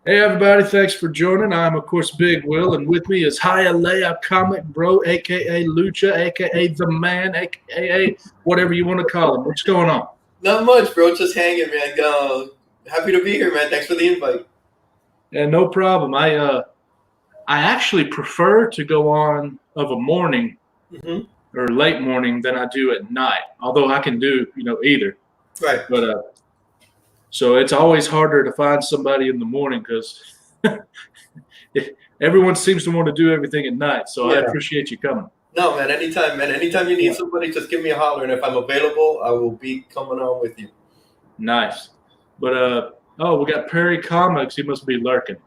Hey everybody, thanks for joining. I'm of course Big Will, and with me is Hialeah Comic Bro, aka Lucha, aka The Man, aka whatever you want to call him. What's going on? Not much, bro. Just hanging, man. Happy to be here, man. Thanks for the invite. Yeah, no problem. I actually prefer to go on of a morning or late morning than I do at night. Although I can do either. Right. But so it's always harder to find somebody in the morning because everyone seems to want to do everything at night. So I appreciate you coming. No, man. Anytime, man. Anytime you need somebody, just give me a holler, and if I'm available, I will be coming on with you. Nice. But we got Perry Comics. He must be lurking.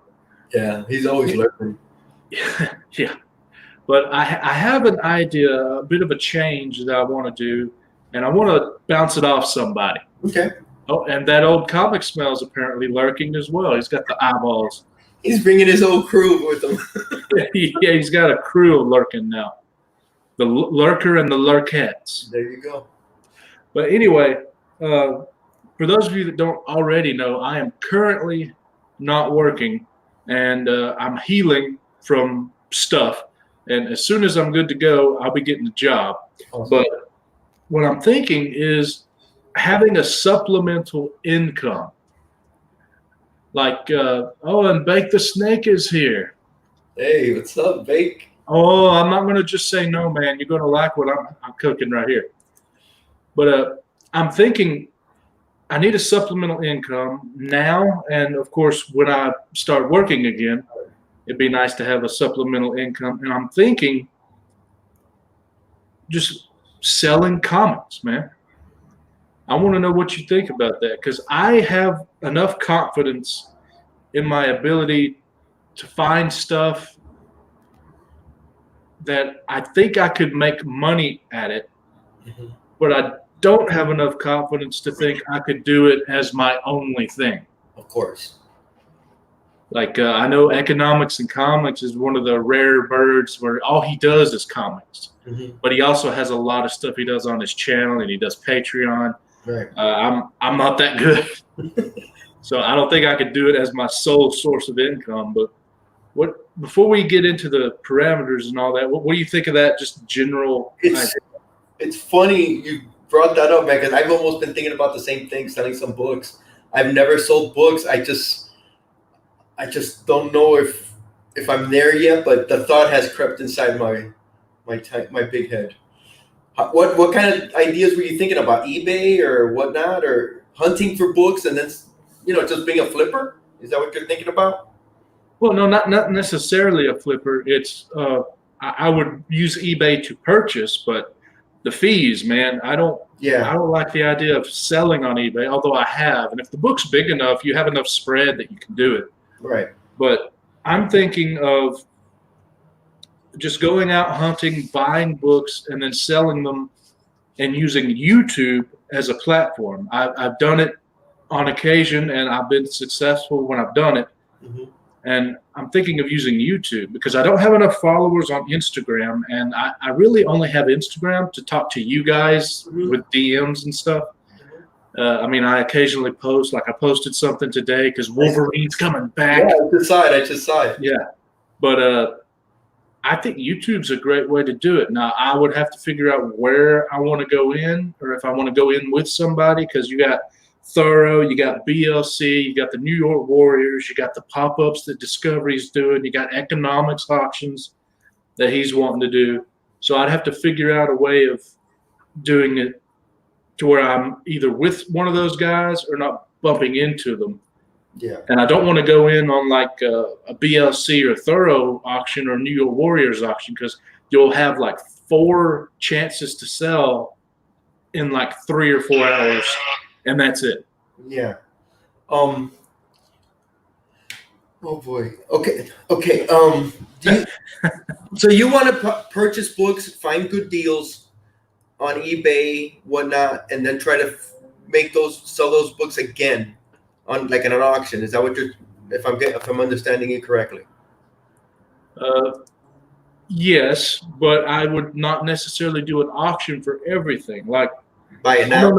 Yeah, he's always lurking. Yeah. But I have an idea, a bit of a change that I want to do, and I want to bounce it off somebody. Okay. Oh, and that old comic smell's apparently lurking as well. He's got the eyeballs. He's bringing his whole crew with him. Yeah, he's got a crew lurking now. The lurker and the lurkettes. There you go. But anyway, for those of you that don't already know, I am currently not working, and I'm healing from stuff. And as soon as I'm good to go, I'll be getting a job. Awesome. But what I'm thinking is having a supplemental income. Like, and Bake the Snake is here. Hey, what's up, Bake? Oh, I'm not going to just say no, man. You're going to like what I'm cooking right here. But I'm thinking I need a supplemental income now. And, of course, when I start working again, it'd be nice to have a supplemental income. And I'm thinking just selling comics, man. I want to know what you think about that, because I have enough confidence in my ability to find stuff that I think I could make money at it, but I don't have enough confidence to think I could do it as my only thing. Of course. Like I know Economics and Comics is one of the rare birds where all he does is comics, but he also has a lot of stuff he does on his channel, and he does Patreon. Right. I'm not that good, so I don't think I could do it as my sole source of income. But before we get into the parameters and all that, what do you think of that? Just general. It's funny you brought that up, man, because I've almost been thinking about the same thing, selling some books. I've never sold books. I just don't know if I'm there yet, but the thought has crept inside my big head. What kind of ideas were you thinking about? eBay or whatnot, or hunting for books and then just being a flipper? Is that what you're thinking about? Well, no, not necessarily a flipper. It's I would use eBay to purchase, but the fees, man, I don't like the idea of selling on eBay. Although I have, and if the book's big enough, you have enough spread that you can do it. Right. But I'm thinking of just going out hunting, buying books, and then selling them and using YouTube as a platform. I've done it on occasion, and I've been successful when I've done it. And I'm thinking of using YouTube because I don't have enough followers on Instagram, and I really only have Instagram to talk to you guys with DMs and stuff. I occasionally post, like I posted something today because Wolverine's coming back. Yeah, I just saw it. Yeah. But I think YouTube's a great way to do it. Now, I would have to figure out where I want to go in, or if I want to go in with somebody, because you got Thorough, you got BLC, you got the New York Warriors, you got the pop-ups that Discovery's doing, you got economics auctions that he's wanting to do. So I'd have to figure out a way of doing it to where I'm either with one of those guys or not bumping into them. Yeah. And I don't want to go in on like a BLC or Thorough auction or New York Warriors auction, because you'll have like 4 chances to sell in like 3 or 4 hours, and that's it. Yeah. Oh boy. Okay. So you want to purchase books, find good deals on eBay, whatnot, and then try to sell those books again on like in an auction. Is that what you're? If I'm understanding you correctly. Yes, but I would not necessarily do an auction for everything. Like, buy it now.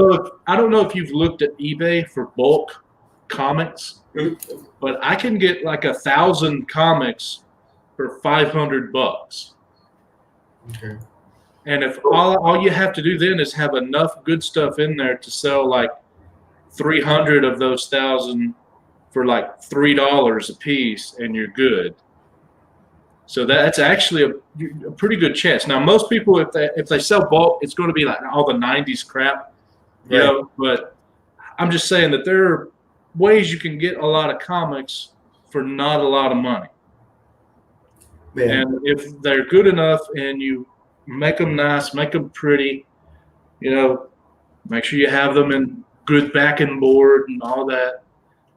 I don't know if you've looked at eBay for bulk. comics, Mhm. but I can get like 1,000 comics for $500. Okay. And if all you have to do then is have enough good stuff in there to sell like 300 of those 1,000 for like $3 a piece, and you're good. So that's actually a pretty good chance. Now, most people, if they sell bulk, it's going to be like all the '90s crap, you Right. know. But I'm just saying that there are ways you can get a lot of comics for not a lot of money. Man. And if they're good enough and you make them nice, make them pretty, you know, make sure you have them in good backing board and all that.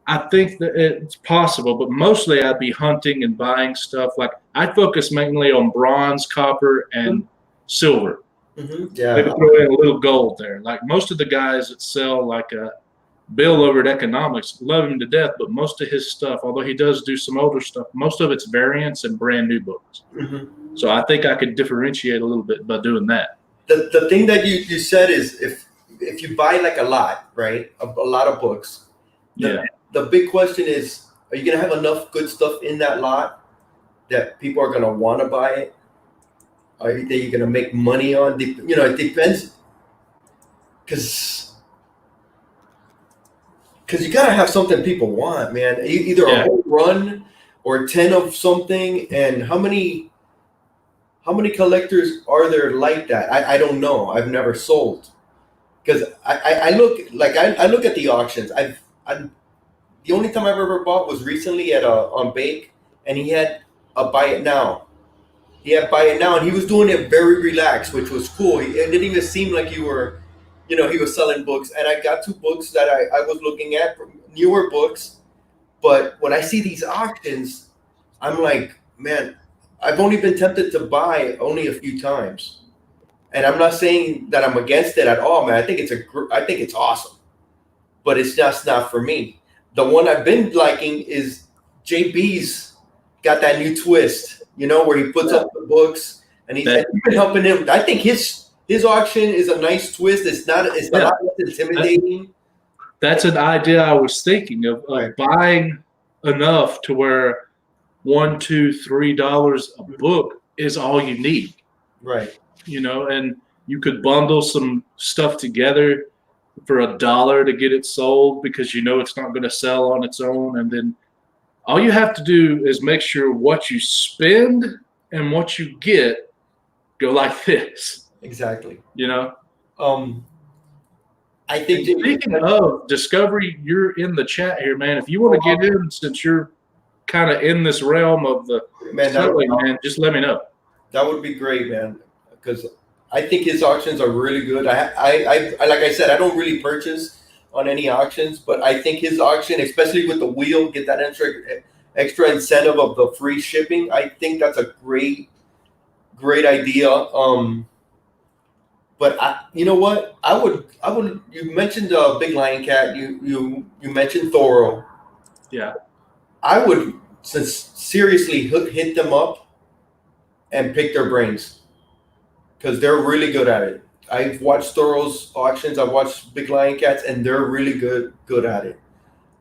I think that it's possible, but mostly I'd be hunting and buying stuff. Like I focus mainly on bronze, copper, and silver. Maybe Yeah. throw in a little gold there. Like most of the guys that sell like Bill over at Economics, love him to death, but most of his stuff, although he does do some older stuff, most of it's variants and brand new books. Hmm. So I think I could differentiate a little bit by doing that. The thing that you said is if you buy like a lot, right, a lot of books, Yeah. the big question is, are you gonna have enough good stuff in that lot that people are gonna want to buy it? Are you gonna make money on? You know, it depends, because you gotta have something people want, man. Either a Yeah. whole run or 10 of something. And how many collectors are there like that? I don't know. I've never sold, because I look at the auctions. I the only time I've ever bought was recently at on Bake, and he had a buy it now. He had buy it now, and he was doing it very relaxed, which was cool. It didn't even seem like you were, he was selling books. And I got two books that I was looking at, newer books. But when I see these auctions, I'm like, man, I've only been tempted to buy only a few times. And I'm not saying that I'm against it at all, man. I think it's awesome, but it's just not for me. The one I've been liking is JB's got that new twist, where he puts up the books, and you've been helping him. I think his auction is a nice twist. It's a lot less intimidating. That's an idea I was thinking of Right. buying enough to where $1, $2, $3 a book is all you need. Right. And you could bundle some stuff together for $1 to get it sold, because it's not going to sell on its own. And then all you have to do is make sure what you spend and what you get go like this. Exactly. I think, speaking of Discovery, you're in the chat here, man. If you want to get in, since you're kind of in this realm of the selling, man, just let me know. That would be great, man, because I think his auctions are really good. I like I said, I don't really purchase on any auctions, but I think his auction, especially with the wheel, get that extra incentive of the free shipping. I think that's a great idea. But you know what? I would. You mentioned Big Lion Cat. You mentioned Thoro. Yeah. I would seriously hit them up and pick their brains, because they're really good at it. I've watched Thoro's auctions. I've watched Big Lion Cat's, and they're really good at it.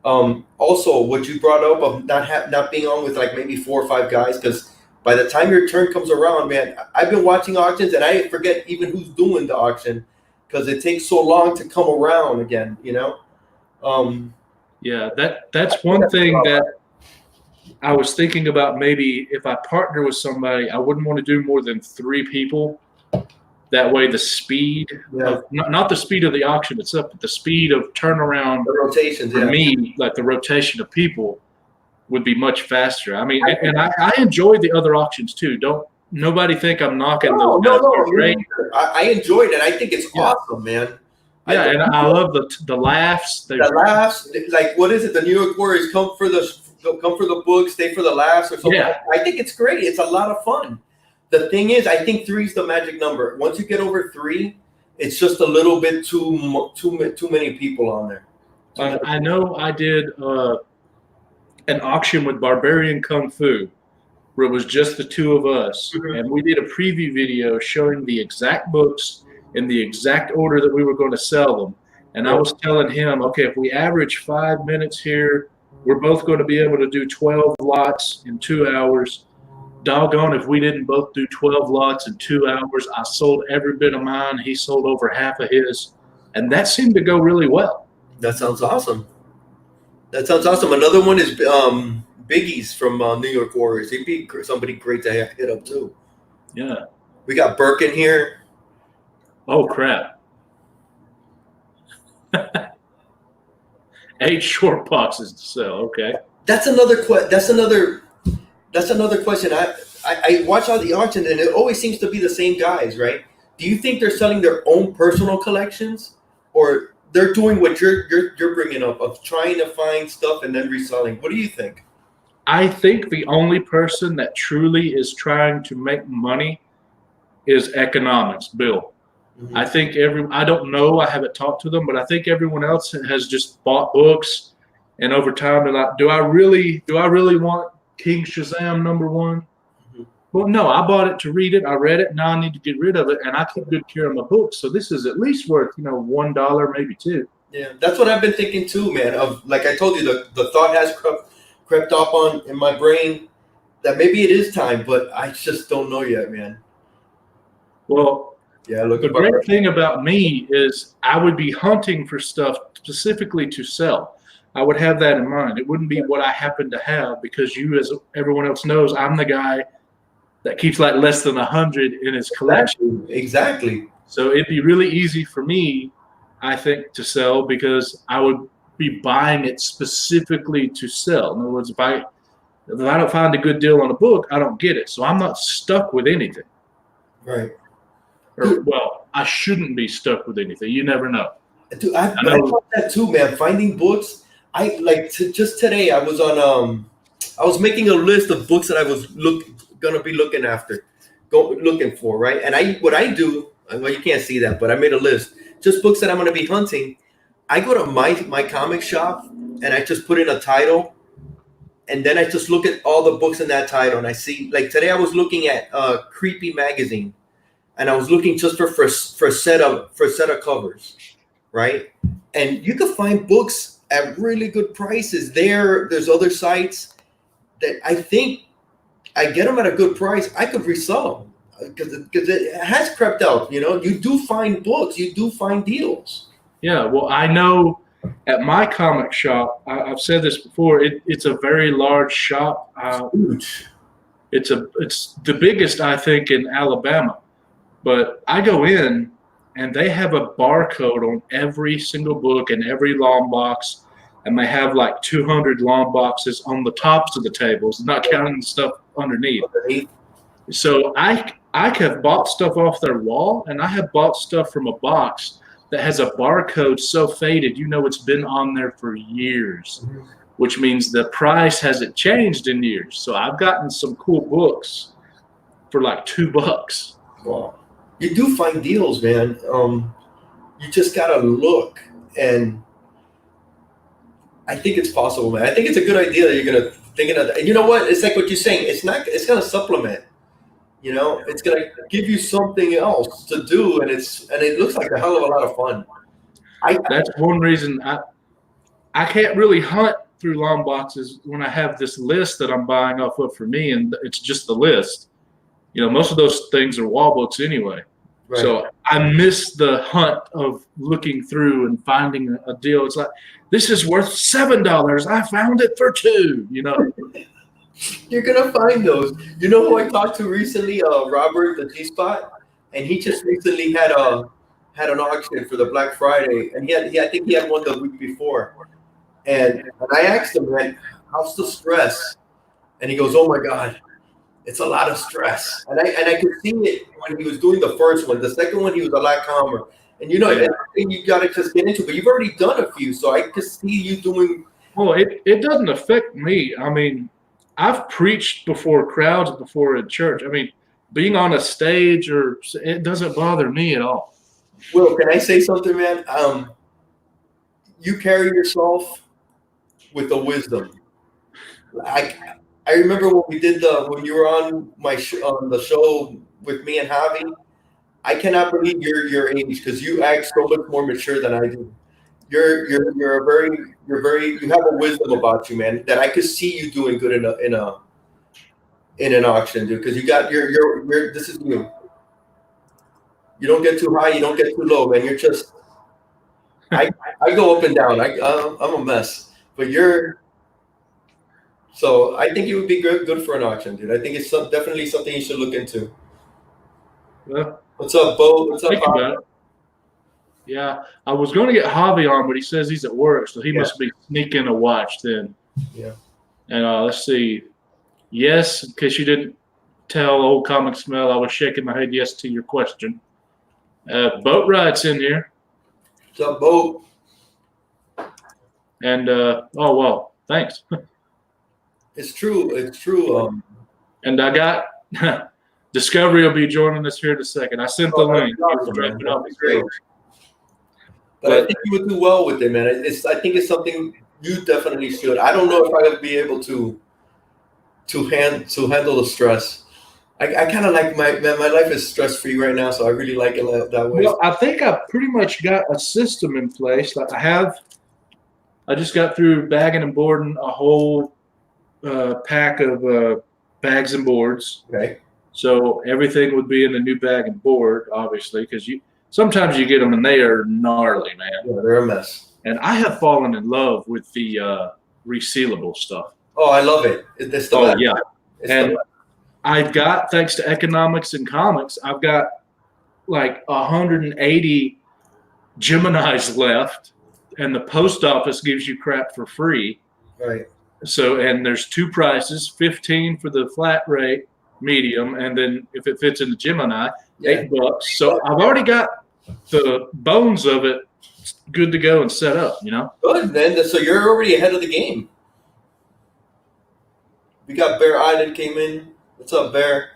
Also, what you brought up of not being on with like maybe 4 or 5 guys, because by the time your turn comes around, man, I've been watching auctions and I forget even who's doing the auction, because it takes so long to come around again. Yeah, that's one thing that I was thinking about. Maybe if I partner with somebody, I wouldn't want to do more than 3 people. That way, the speed of not the speed of the auction itself, but the speed of turnaround, the rotations for me, like the rotation of people, would be much faster. I mean, and I enjoy the other auctions too. Don't nobody think I'm knocking those guys. No. They're great. I enjoyed it. I think it's awesome, man. Yeah, and I love the laughs. The laughs, like what is it? The New York Warriors come for the book, stay for the laughs, or something. Yeah. I think it's great. It's a lot of fun. The thing is, I think 3 is the magic number. Once you get over 3, it's just a little bit too many people on there. I know I did an auction with Barbarian Kung Fu where it was just the 2 of us, and we did a preview video showing the exact books in the exact order that we were going to sell them. And I was telling him, okay, if we average 5 minutes here, we're both going to be able to do 12 lots in 2 hours. Doggone, if we didn't both do 12 lots in 2 hours, I sold every bit of mine. He sold over half of his. And that seemed to go really well. That sounds awesome. That sounds awesome. Another one is Biggie's from New York Warriors. He'd be somebody great to hit up too. Yeah. We got Burke in here. Oh, crap. 8 short boxes to sell. Okay. That's another question. I watch all the auctions, and it always seems to be the same guys, right? Do you think they're selling their own personal collections, or they're doing what you're bringing up of trying to find stuff and then reselling? What do you think? I think the only person that truly is trying to make money is economics, Bill. Mm-hmm. I think I don't know, I haven't talked to them, but I think everyone else has just bought books, and over time they're like, do I really want King Shazam #1? Mm-hmm. Well, no, I bought it to read it. I read it. Now I need to get rid of it, and I keep good care of my books. So this is at least worth, $1, maybe $2. Yeah, that's what I've been thinking too, man. Of like I told you, the thought has crept up in my brain that maybe it is time, but I just don't know yet, man. Well, yeah, the great thing about me is I would be hunting for stuff specifically to sell. I would have that in mind. It wouldn't be what I happen to have, because you, as everyone else knows, I'm the guy that keeps like less than 100 in his collection. Exactly. So it'd be really easy for me, I think, to sell, because I would be buying it specifically to sell. In other words, if I don't find a good deal on a book, I don't get it. So I'm not stuck with anything. Right. Or, well, I shouldn't be stuck with anything. You never know. Dude, I thought that too, man. Finding books. Just today I was on I was making a list of books that I was gonna be looking for, right? And what I do, well, you can't see that, but I made a list. Just books that I'm gonna be hunting. I go to my comic shop and I just put in a title, and then I just look at all the books in that title, and I see, like today I was looking at Creepy magazine, and I was looking just for a set of covers, right? And you can find books at really good prices there. There's other sites that I think I get them at a good price. I could resell them because it has crept out. You do find books, you do find deals. Yeah, well, I know at my comic shop, I've said this before, it's a very large shop. Huge. It's the biggest, I think, in Alabama. But I go in, and they have a barcode on every single book and every long box, and they have like 200 long boxes on the tops of the tables, not counting the stuff underneath. So I have bought stuff off their wall, and I have bought stuff from a box that has a barcode so faded, it's been on there for years, which means the price hasn't changed in years. So I've gotten some cool books for like $2. Wow. You do find deals, man. You just gotta look, and I think it's possible, man. I think it's a good idea that you're gonna thinking of that. And you know what? It's like what you're saying. It's gonna supplement. It's gonna give you something else to do, and it looks like a hell of a lot of fun. That's one reason I can't really hunt through long boxes when I have this list that I'm buying off of for me, and it's just the list. Most of those things are wall books anyway. Right. So I miss the hunt of looking through and finding a deal. It's like, this is worth $7. I found it for $2. You're gonna find those. You know who I talked to recently? Robert, the G-Spot, and he just recently had an auction for the Black Friday, and I think he had one the week before. And I asked him, man, how's the stress? And he goes, oh my God, it's a lot of stress. And I could see it when he was doing the first one. The second one, he was a lot calmer. And everything you gotta just get into, but you've already done a few, so I could see you doing. Well, it doesn't affect me. I mean, I've preached before crowds before in church. I mean, being on a stage it doesn't bother me at all. Will, can I say something, man? You carry yourself with the wisdom. I remember when we did when you were on on the show with me and Javi. I cannot believe your age, because you act so much more mature than I do. you have a wisdom about you, man, that I could see you doing good in an auction, dude. Because you got your this is you. You don't get too high, you don't get too low, man. You're just I go up and down. I'm a mess, but you're. So I think you would be good for an auction, dude. I think it's definitely something you should look into. Well, What's up, Bo? What's up, think Bob? about it. Yeah, I was going to get Javi on, but he says he's at work, so he must be sneaking a watch then. Yeah. And let's see. Yes, in case you didn't tell Old Comic Smell, I was shaking my head yes to your question. Boat Ride's in here. What's up, Bo? And, oh, well, thanks. It's true. It's true. And I got Discovery will be joining us here in a second. I sent the link. That'd be great. But I think you would do well with it, man. I think it's something you definitely should. I don't know if I would be able to handle the stress. I kind of like my life is stress free right now, so I really like it that way. Well, I think I pretty much got a system in place. Like I just got through bagging and boarding a whole pack of bags and boards. Okay. So everything would be in the new bag and board, obviously, because sometimes you get them and they are gnarly, man. Yeah, they're a mess. And I have fallen in love with the resealable stuff. Oh, I love it. It's the best. Yeah. And I've got, thanks to economics and comics, I've got like 180 Geminis left, and the post office gives you crap for free. Right. So, and there's two prices, 15 for the flat rate, medium, and then if it fits in the Gemini, $8. So I've already got the bones of it good to go and set up, you know? Good, man. So you're already ahead of the game. We got Bear Island came in. What's up, Bear?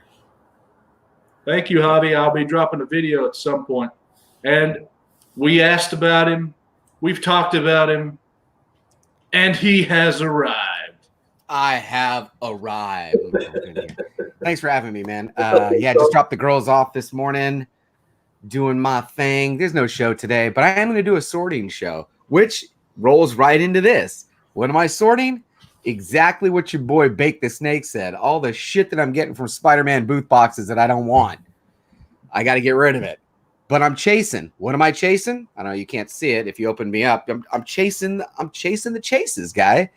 Thank you, Javi. I'll be dropping a video at some point. And we asked about him. We've talked about him. And he has arrived. I have arrived. Thanks for having me, man. Yeah, just dropped the girls off this morning, doing my thing. There's no show today, but I am going to do a sorting show, which rolls right into this. What am I sorting? Exactly what your boy Bake the Snake said. All the shit that I'm getting from Spider-Man booth boxes that I don't want. I got to get rid of it. But I'm chasing. What am I chasing? I know you can't see it if you open me up. I'm chasing the chases, guy.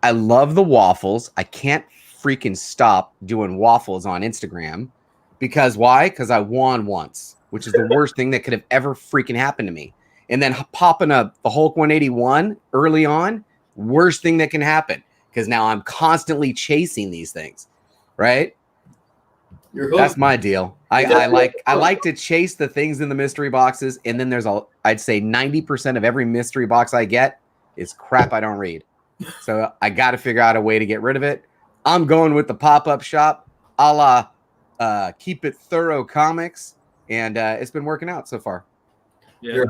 I love the waffles. I can't freaking stop doing waffles on Instagram. Because why? Because I won once, which is the worst thing that could have ever freaking happened to me. And then popping up the Hulk 181 early on, worst thing that can happen. Because now I'm constantly chasing these things, right? That's my deal. I like to chase the things in the mystery boxes, and then I'd say 90% of every mystery box I get is crap I don't read. So I got to figure out a way to get rid of it. I'm going with the pop-up shop, a la Keep It Thorough Comics, and it's been working out so far. Yeah.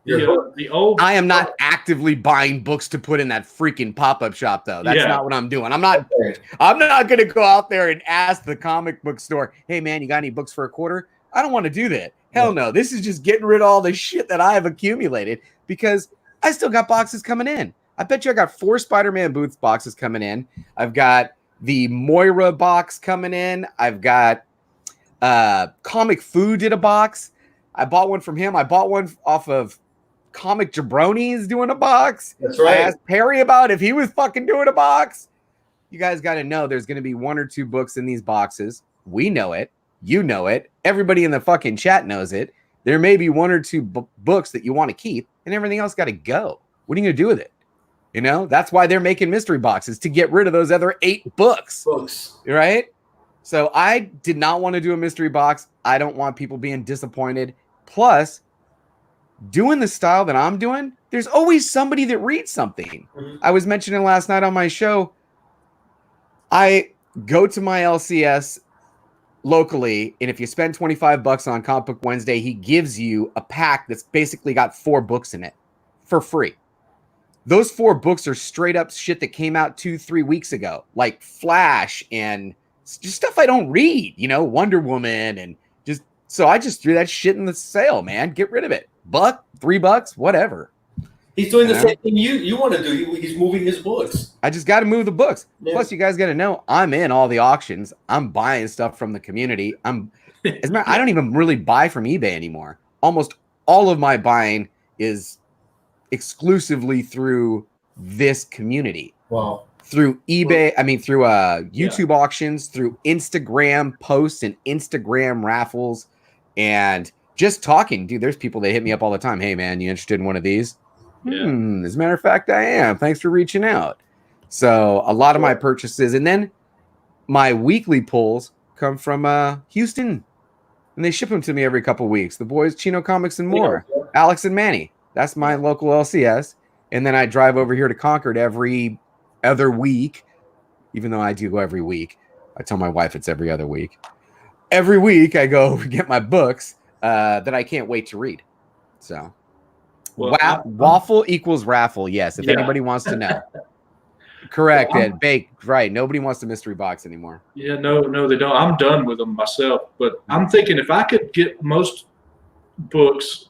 You're hooked. I am not actively buying books to put in that freaking pop-up shop, though. That's not what I'm doing. I'm not going to go out there and ask the comic book store, hey, man, you got any books for a quarter? I don't want to do that. Hell no. This is just getting rid of all the shit that I have accumulated because I still got boxes coming in. I bet you I got 4 Spider-Man booth boxes coming in. I've got the Moira box coming in. I've got Comic Food did a box. I bought one from him. I bought one off of Comic Jabroni's doing a box. That's right. I asked Perry about if he was fucking doing a box. You guys got to know there's going to be 1 or 2 books in these boxes. We know it. You know it. Everybody in the fucking chat knows it. There may be 1 or 2 books that you want to keep, and everything else got to go. What are you going to do with it? You know, that's why they're making mystery boxes, to get rid of those other 8 books. Right? So I did not want to do a mystery box. I don't want people being disappointed. Plus, doing the style that I'm doing, there's always somebody that reads something. Mm-hmm. I was mentioning last night on my show, I go to my LCS locally, and if you spend $25 on Comic Book Wednesday, he gives you a pack that's basically got 4 books in it for free. Those 4 books are straight up shit that came out 2-3 weeks ago, like Flash and just stuff I don't read, you know, Wonder Woman, and so I just threw that shit in the sale, man. Get rid of it. $1, $3, whatever. He's doing the same thing you want to do. He's moving his books. I just got to move the books. Yeah. Plus, you guys got to know I'm in all the auctions. I'm buying stuff from the community. I don't even really buy from eBay anymore. Almost all of my buying is exclusively through this community. Wow. Through eBay, through YouTube auctions, through Instagram posts and Instagram raffles, and just talking. Dude, there's people that hit me up all the time. Hey, man, you interested in one of these? Yeah. As a matter of fact, I am. Thanks for reaching out. So a lot of my purchases, and then my weekly pulls come from Houston, and they ship them to me every couple of weeks. The boys, Chino Comics and more, Alex and Manny. That's my local LCS. And then I drive over here to Concord every other week, even though I do go every week. I tell my wife it's every other week. Every week I go get my books that I can't wait to read. So. Well, waffle equals raffle. Yes, if anybody wants to know. Correct, Ed. Bake. Right. Nobody wants the mystery box anymore. Yeah, no, they don't. I'm done with them myself. But I'm thinking if I could get most books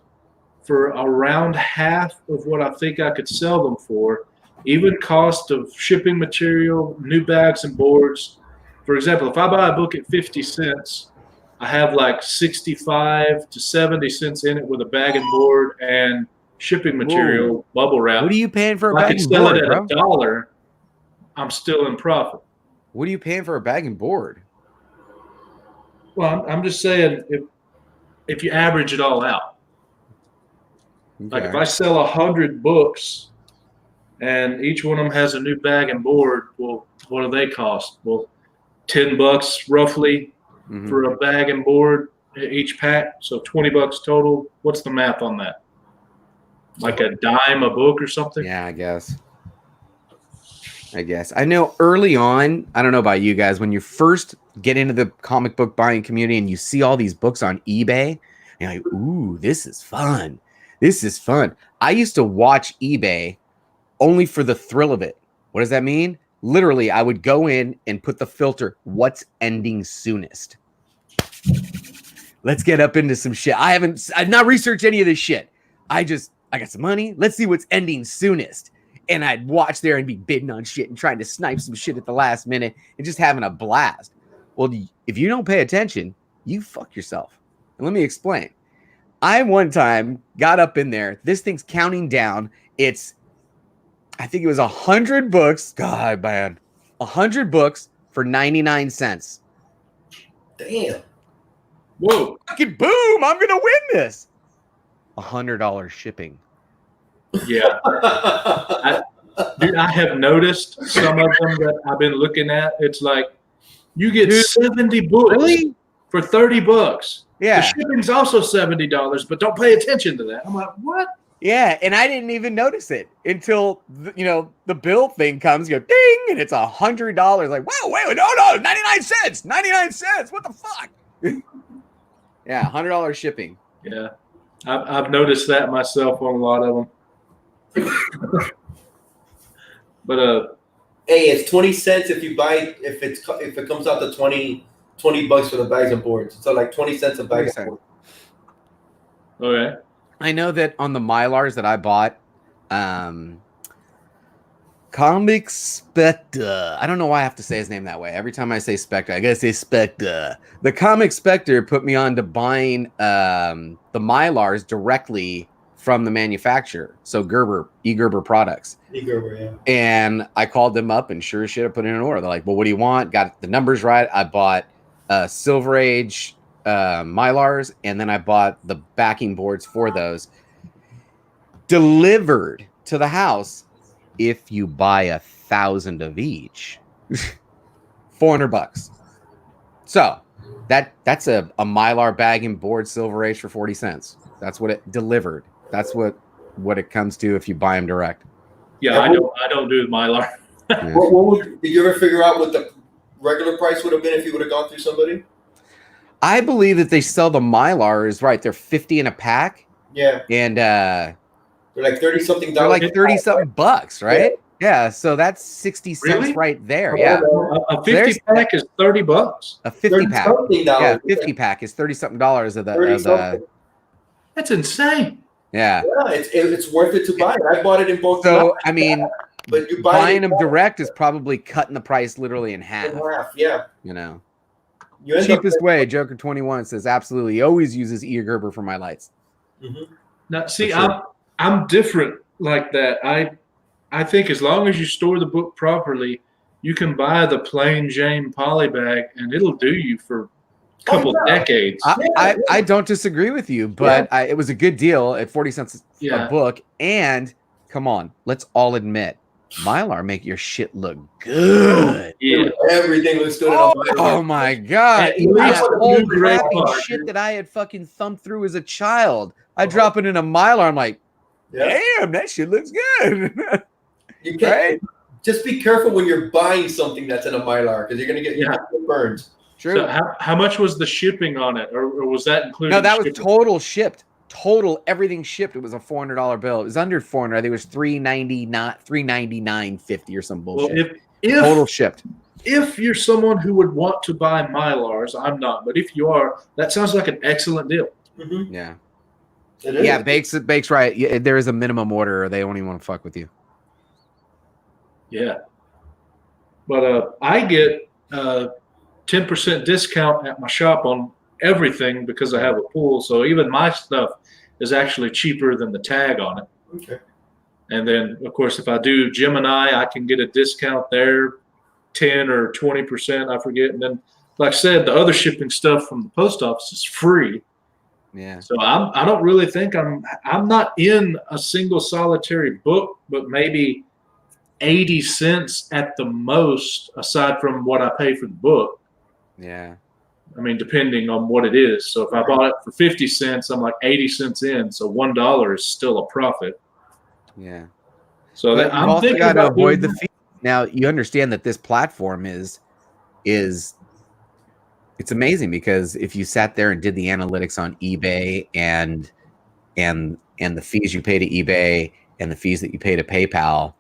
for around half of what I think I could sell them for, even cost of shipping material, new bags and boards. For example, if I buy a book at 50 cents, I have like 65 to 70 cents in it with a bag and board and shipping material, bubble wrap. What are you paying for a I bag could and sell board, it at bro? $1. I'm still in profit. What are you paying for a bag and board? Well, I'm just saying if you average it all out, like if I sell 100 books and each one of them has a new bag and board, well, what do they cost? Well, $10 roughly for a bag and board each pack, so $20 total. What's the math on that? Like a dime a book or something? Yeah, I guess. I know early on, I don't know about you guys, when you first get into the comic book buying community and you see all these books on eBay, you're like, ooh, this is fun. This is fun. I used to watch eBay only for the thrill of it. What does that mean? Literally, I would go in and put the filter, what's ending soonest? Let's get up into some shit. I've not researched any of this shit. I got some money. Let's see what's ending soonest. And I'd watch there and be bidding on shit and trying to snipe some shit at the last minute and just having a blast. Well, if you don't pay attention, you fuck yourself. And let me explain. I one time got up in there. This thing's counting down. I think it was 100 books. God, man. 100 books for 99 cents. Damn. Whoa. Fucking boom. I'm going to win this. $100 shipping. Yeah. Dude, I have noticed some of them that I've been looking at. It's like you get 70 books for $30. Yeah. The shipping's also $70, but don't pay attention to that. I'm like, what? Yeah, and I didn't even notice it until the bill thing comes. You go ding, and it's $100. Like, wow, wait, no, 99 cents, 99 cents. What the fuck? Yeah, $100 shipping. Yeah, I've noticed that myself on a lot of them. But hey, it's 20 cents if you buy if it comes out to 20 bucks for the bags and boards. So like 20 cents a bag and board. Okay. I know that on the Mylars that I bought, Comic Spectre. I don't know why I have to say his name that way. Every time I say Spectre, I gotta say Spectre. The Comic Spectre put me on to buying the Mylars directly from the manufacturer. So Gerber products. Gerber, yeah. And I called them up and sure as shit I put in an order. They're like, well, what do you want? Got the numbers right. I bought Silver Age Mylars, and then I bought the backing boards for those. Delivered to the house if you buy 1,000 of each. $400. So that's a Mylar bag and board Silver Age for 40 cents. That's what it delivered. That's what it comes to if you buy them direct. Yeah, I don't do Mylar. Yeah. Did you ever figure out what the regular price would have been if you would have gone through somebody? I believe that they sell the Mylars, right? They're 50 in a pack. Yeah. And they're like 30 something they're dollars. like 30 something bucks, right? Yeah. So that's 60 cents Really? right there. Yeah. A 50 pack is $30. A 50 pack. $30 Yeah, 50 pack is $30 something of the $30 something. That's insane. Yeah. Yeah, it's worth it to buy it. I bought it in bulk. So I mean, but you buy buying it them direct is probably cutting the price literally in half. Yeah. You know, You end cheapest way. Joker 21 says absolutely. He always uses ear Gerber for my lights. Mm-hmm. Now, see, sure. I'm different like that. I think as long as you store the book properly, you can buy the plain Jane poly bag, and it'll do you for a couple decades. I don't disagree with you, but it was a good deal at 40 cents a book. And come on, let's all admit, Mylar make your shit look good. Yeah, everything looks good on Mylar. Oh my god! Even that old great crappy shit that I had fucking thumbed through as a child, I drop it in a Mylar. I'm like, damn, that shit looks good. You can't, right? Just be careful when you're buying something that's in a Mylar because you're gonna get burned. True. So how much was the shipping on it, or was that included? No, that was total shipped. Total, everything shipped. It was a $400 bill. It was under 400. I think it was $399.50 or some bullshit. Well, if total shipped. If you're someone who would want to buy Mylars, I'm not, but if you are, that sounds like an excellent deal. Mm-hmm. Yeah. It is. Yeah, Bakes right. Yeah, there is a minimum order, or they don't even want to fuck with you. Yeah. But I get 10% discount at my shop on everything because I have a pool. So even my stuff is actually cheaper than the tag on it. Okay. And then, of course, if I do Gemini, I can get a discount there, 10 or 20%, I forget. And then, like I said, the other shipping stuff from the post office is free. Yeah. So I don't really think I'm not in a single solitary book, but maybe 80 cents at the most, aside from what I pay for the book. Yeah. I mean, depending on what it is. So if I bought it for 50 cents, I'm like 80 cents in. So $1 is still a profit. Yeah. So but I'm also thinking got to about avoid the fee. Now you understand that this platform is it's amazing because if you sat there and did the analytics on eBay and the fees you pay to eBay and the fees that you pay to PayPal,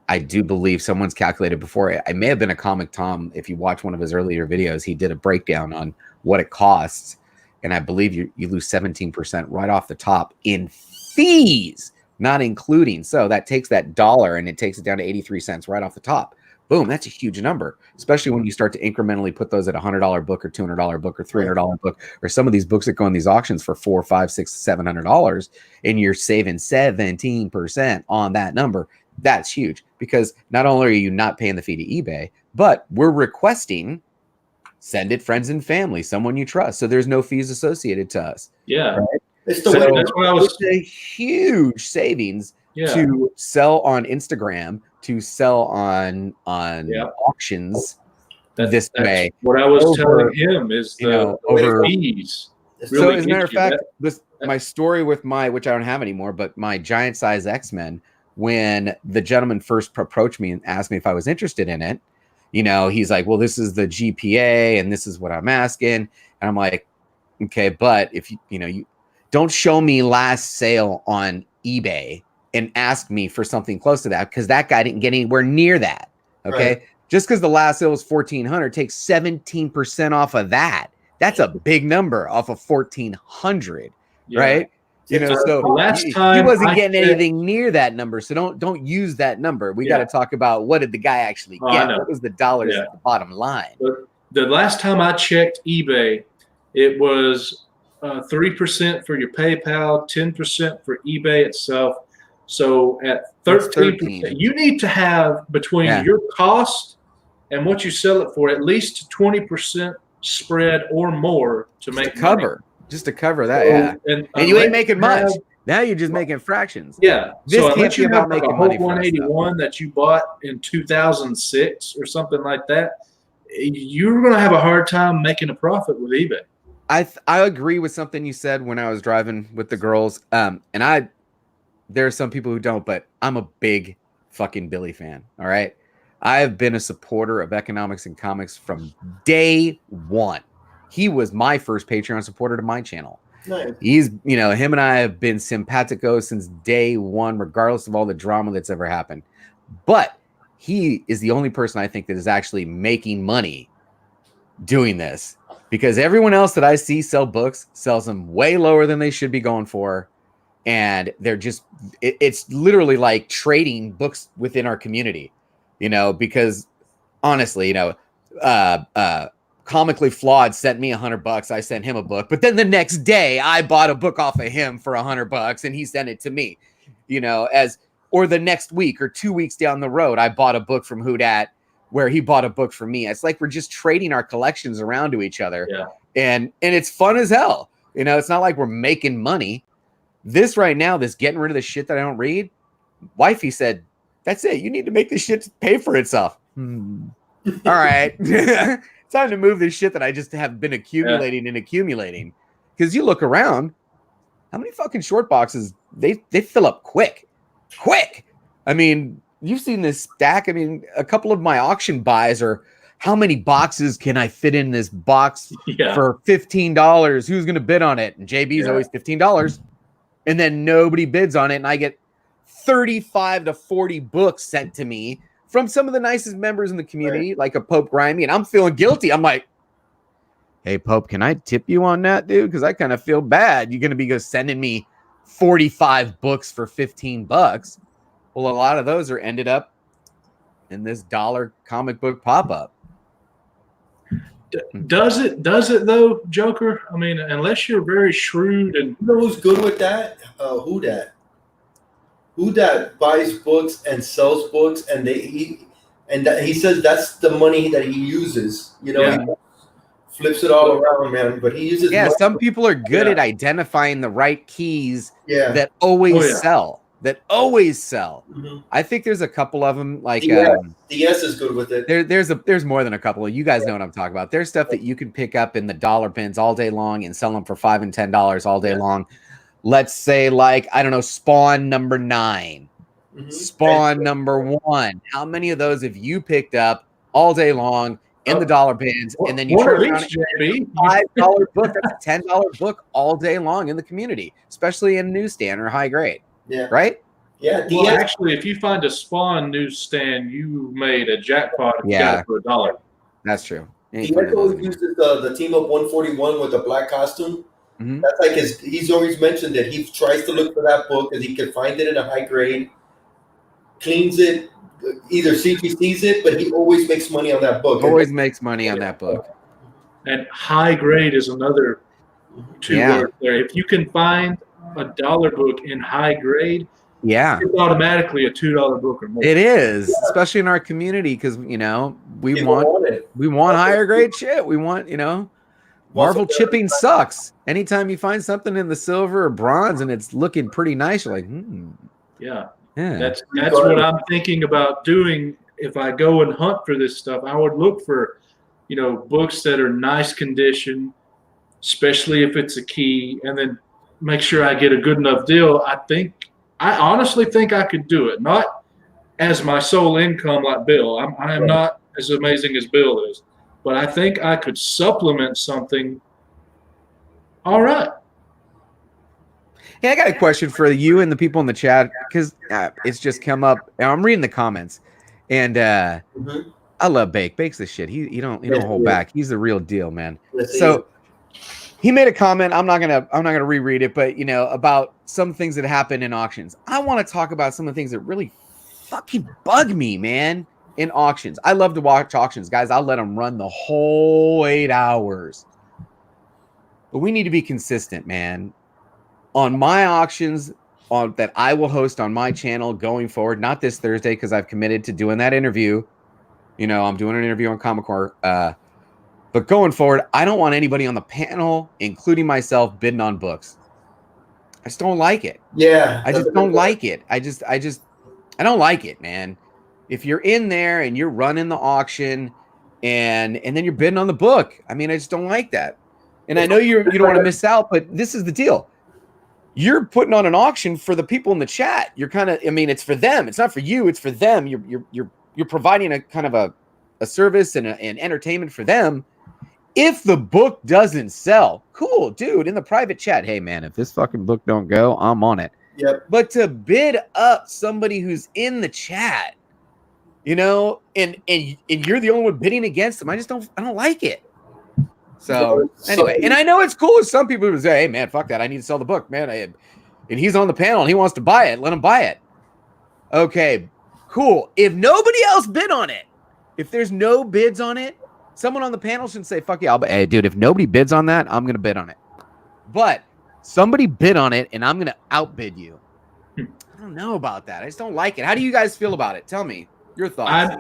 I do believe someone's calculated before. It may have been a Comic Tom. If you watch one of his earlier videos, he did a breakdown on what it costs. And I believe you lose 17% right off the top in fees, not including. So that takes that dollar and it takes it down to 83 cents right off the top. Boom, that's a huge number, especially when you start to incrementally put those at $100 book or $200 book or $300 book, or some of these books that go in these auctions for $400, $500, $600, $700, and you're saving 17% on that number. That's huge because not only are you not paying the fee to eBay, but we're requesting send it friends and family, someone you trust. So there's no fees associated to us. Yeah. Right? That's what I was saying. Huge savings to sell on Instagram, to sell on auctions this way. What I was telling him is the fees. So as a matter of fact, my story with which I don't have anymore, but my giant size X-Men, when the gentleman first approached me and asked me if I was interested in it, he's like, well, this is the GPA and this is what I'm asking. And I'm like, okay, but if you don't show me last sale on eBay and ask me for something close to that, because that guy didn't get anywhere near that. Okay. Right. Just because the last sale was 1,400, take 17% off of that. That's a big number off of 1,400. Yeah. Right. So last time he wasn't getting anything near that number. So don't use that number. We got to talk about what did the guy actually get? What was the dollars at the bottom line? But the last time I checked eBay, it was 3% for your PayPal, 10% for eBay itself. So at 13%, you need to have between your cost and what you sell it for at least 20% spread or more to make cover. Just to cover that, and you ain't making much. Now you're just making fractions. Yeah. This can't be about making money. 181 that you bought in 2006 or something like that, you're going to have a hard time making a profit with eBay. I agree with something you said when I was driving with the girls. And there are some people who don't, but I'm a big fucking Billy fan. All right. I have been a supporter of economics and comics from day one. He was my first Patreon supporter to my channel. Nice. He's, him and I have been simpatico since day one, regardless of all the drama that's ever happened. But he is the only person I think that is actually making money doing this, because everyone else that I see sell books sells them way lower than they should be going for. and they're just it's literally like trading books within our community, because honestly, Comically Flawed sent me $100. I sent him a book, but then the next day I bought a book off of him for $100 and he sent it to me, or the next week or 2 weeks down the road, I bought a book from Houdat where he bought a book from me. It's like we're just trading our collections around to each other. Yeah. And it's fun as hell. It's not like we're making money. This right now, this getting rid of the shit that I don't read, wifey said, that's it. You need to make this shit pay for itself. All right. Time to move this shit that I just have been accumulating and accumulating. Because you look around, how many fucking short boxes, they fill up quick. I mean, you've seen this stack. I mean, a couple of my auction buys are, how many boxes can I fit in this box for $15? Who's going to bid on it? And JB's always $15. And then nobody bids on it. And I get 35 to 40 books sent to me from some of the nicest members in the community, like a Pope Grimy. And I'm feeling guilty. I'm like, hey, Pope, can I tip you on that, dude? Because I kind of feel bad. You're going to be sending me 45 books for $15. Well, a lot of those are ended up in this dollar comic book pop-up. Does it though, Joker? I mean, unless you're very shrewd and you know who's good with that? Houdat. Houdat buys books and sells books, and he says that's the money that he uses. He flips it all around, man. But he uses money. Some people are good at identifying the right keys that always sell. Mm-hmm. I think there's a couple of them. Like DS is good with it. There's more than a couple. You guys know what I'm talking about. There's stuff that you can pick up in the dollar bins all day long and sell them for $5 and $10 all day long. Let's say, like, I don't know, Spawn number 9, Spawn number 1. How many of those have you picked up all day long in the dollar bins, and then you turn around and $5 book, that's a $10 book all day long in the community, especially in a newsstand or high grade. Yeah. Right? Yeah. Well, actually, if you find a Spawn newsstand, you made a jackpot if you got it for $1. That's true. DS always uses the Team Up 141 with the black costume. Mm-hmm. That's like he's always mentioned that he tries to look for that book because he can find it in a high grade, cleans it, either CPCs it, but he always makes money on that book. Always makes money on that book. And high grade is another two words there. If you can find a dollar book in high grade, it's automatically a $2 book or more. It is, especially in our community, because we want higher grade shit. We want, Marvel chipping sucks. Anytime you find something in the silver or bronze and it's looking pretty nice, you're like, That's what I'm thinking about doing. If I go and hunt for this stuff, I would look for, books that are nice condition, especially if it's a key, and then make sure I get a good enough deal. I honestly think I could do it. Not as my sole income like Bill. I am not as amazing as Bill is, but I think I could supplement something. All right. Yeah, I got a question for you and the people in the chat, because it's just come up. I'm reading the comments, and I love Bake. Bake's the shit. He don't hold back. He's the real deal, man. So he made a comment. I'm not gonna reread it, but about some things that happen in auctions. I want to talk about some of the things that really fucking bug me, man, in auctions. I love to watch auctions, guys. I'll let them run the whole 8 hours, but we need to be consistent, man. On my auctions that I will host on my channel going forward, not this Thursday because I've committed to doing that interview. I'm doing an interview on Comic Core. But going forward, I don't want anybody on the panel, including myself, bidding on books. I just don't like it. Yeah. I just don't like it. I don't like it, man. If you're in there and you're running the auction and then you're bidding on the book, I mean, I just don't like that. And I know you don't want to miss out, but this is the deal. You're putting on an auction for the people in the chat. You're kind of, it's for them. It's not for you. It's for them. You're providing a kind of a service and an entertainment for them. If the book doesn't sell, cool, dude, in the private chat, hey, man, if this fucking book don't go, I'm on it. Yep. But to bid up somebody who's in the chat, and you're the only one bidding against them, I don't like it. So anyway, and I know it's cool with some people who say, hey, man, fuck that. I need to sell the book, man. and he's on the panel and he wants to buy it, let him buy it. Okay, cool. If nobody else bid on it, if there's no bids on it, someone on the panel should say, fuck yeah, hey, dude, if nobody bids on that, I'm going to bid on it. But somebody bid on it and I'm going to outbid you. I don't know about that. I just don't like it. How do you guys feel about it? Tell me your thoughts.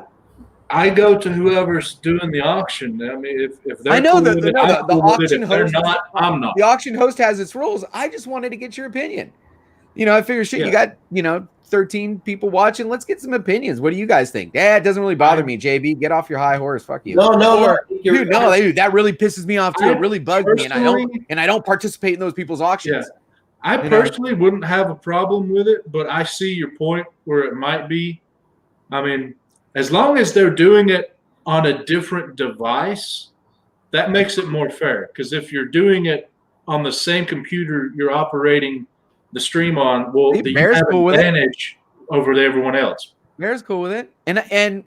I go to whoever's doing the auction. I mean, if they're I know cool with it, I'm the cool with it. auction If they're host. not, I'm not. The auction host has its rules. I just wanted to get your opinion. You know, I figure shit. Yeah. You got 13 people watching. Let's get some opinions. What do you guys think? Yeah, it doesn't really bother me. JB, get off your high horse. Fuck you. No. Dude, that really pisses me off too. It really bugs me, and I don't participate in those people's auctions. Yeah. I personally wouldn't have a problem with it, but I see your point where it might be. I mean, as long as they're doing it on a different device, that makes it more fair. Because if you're doing it on the same computer you're operating the stream on, well, you have an advantage over everyone else. Bear's cool with it. And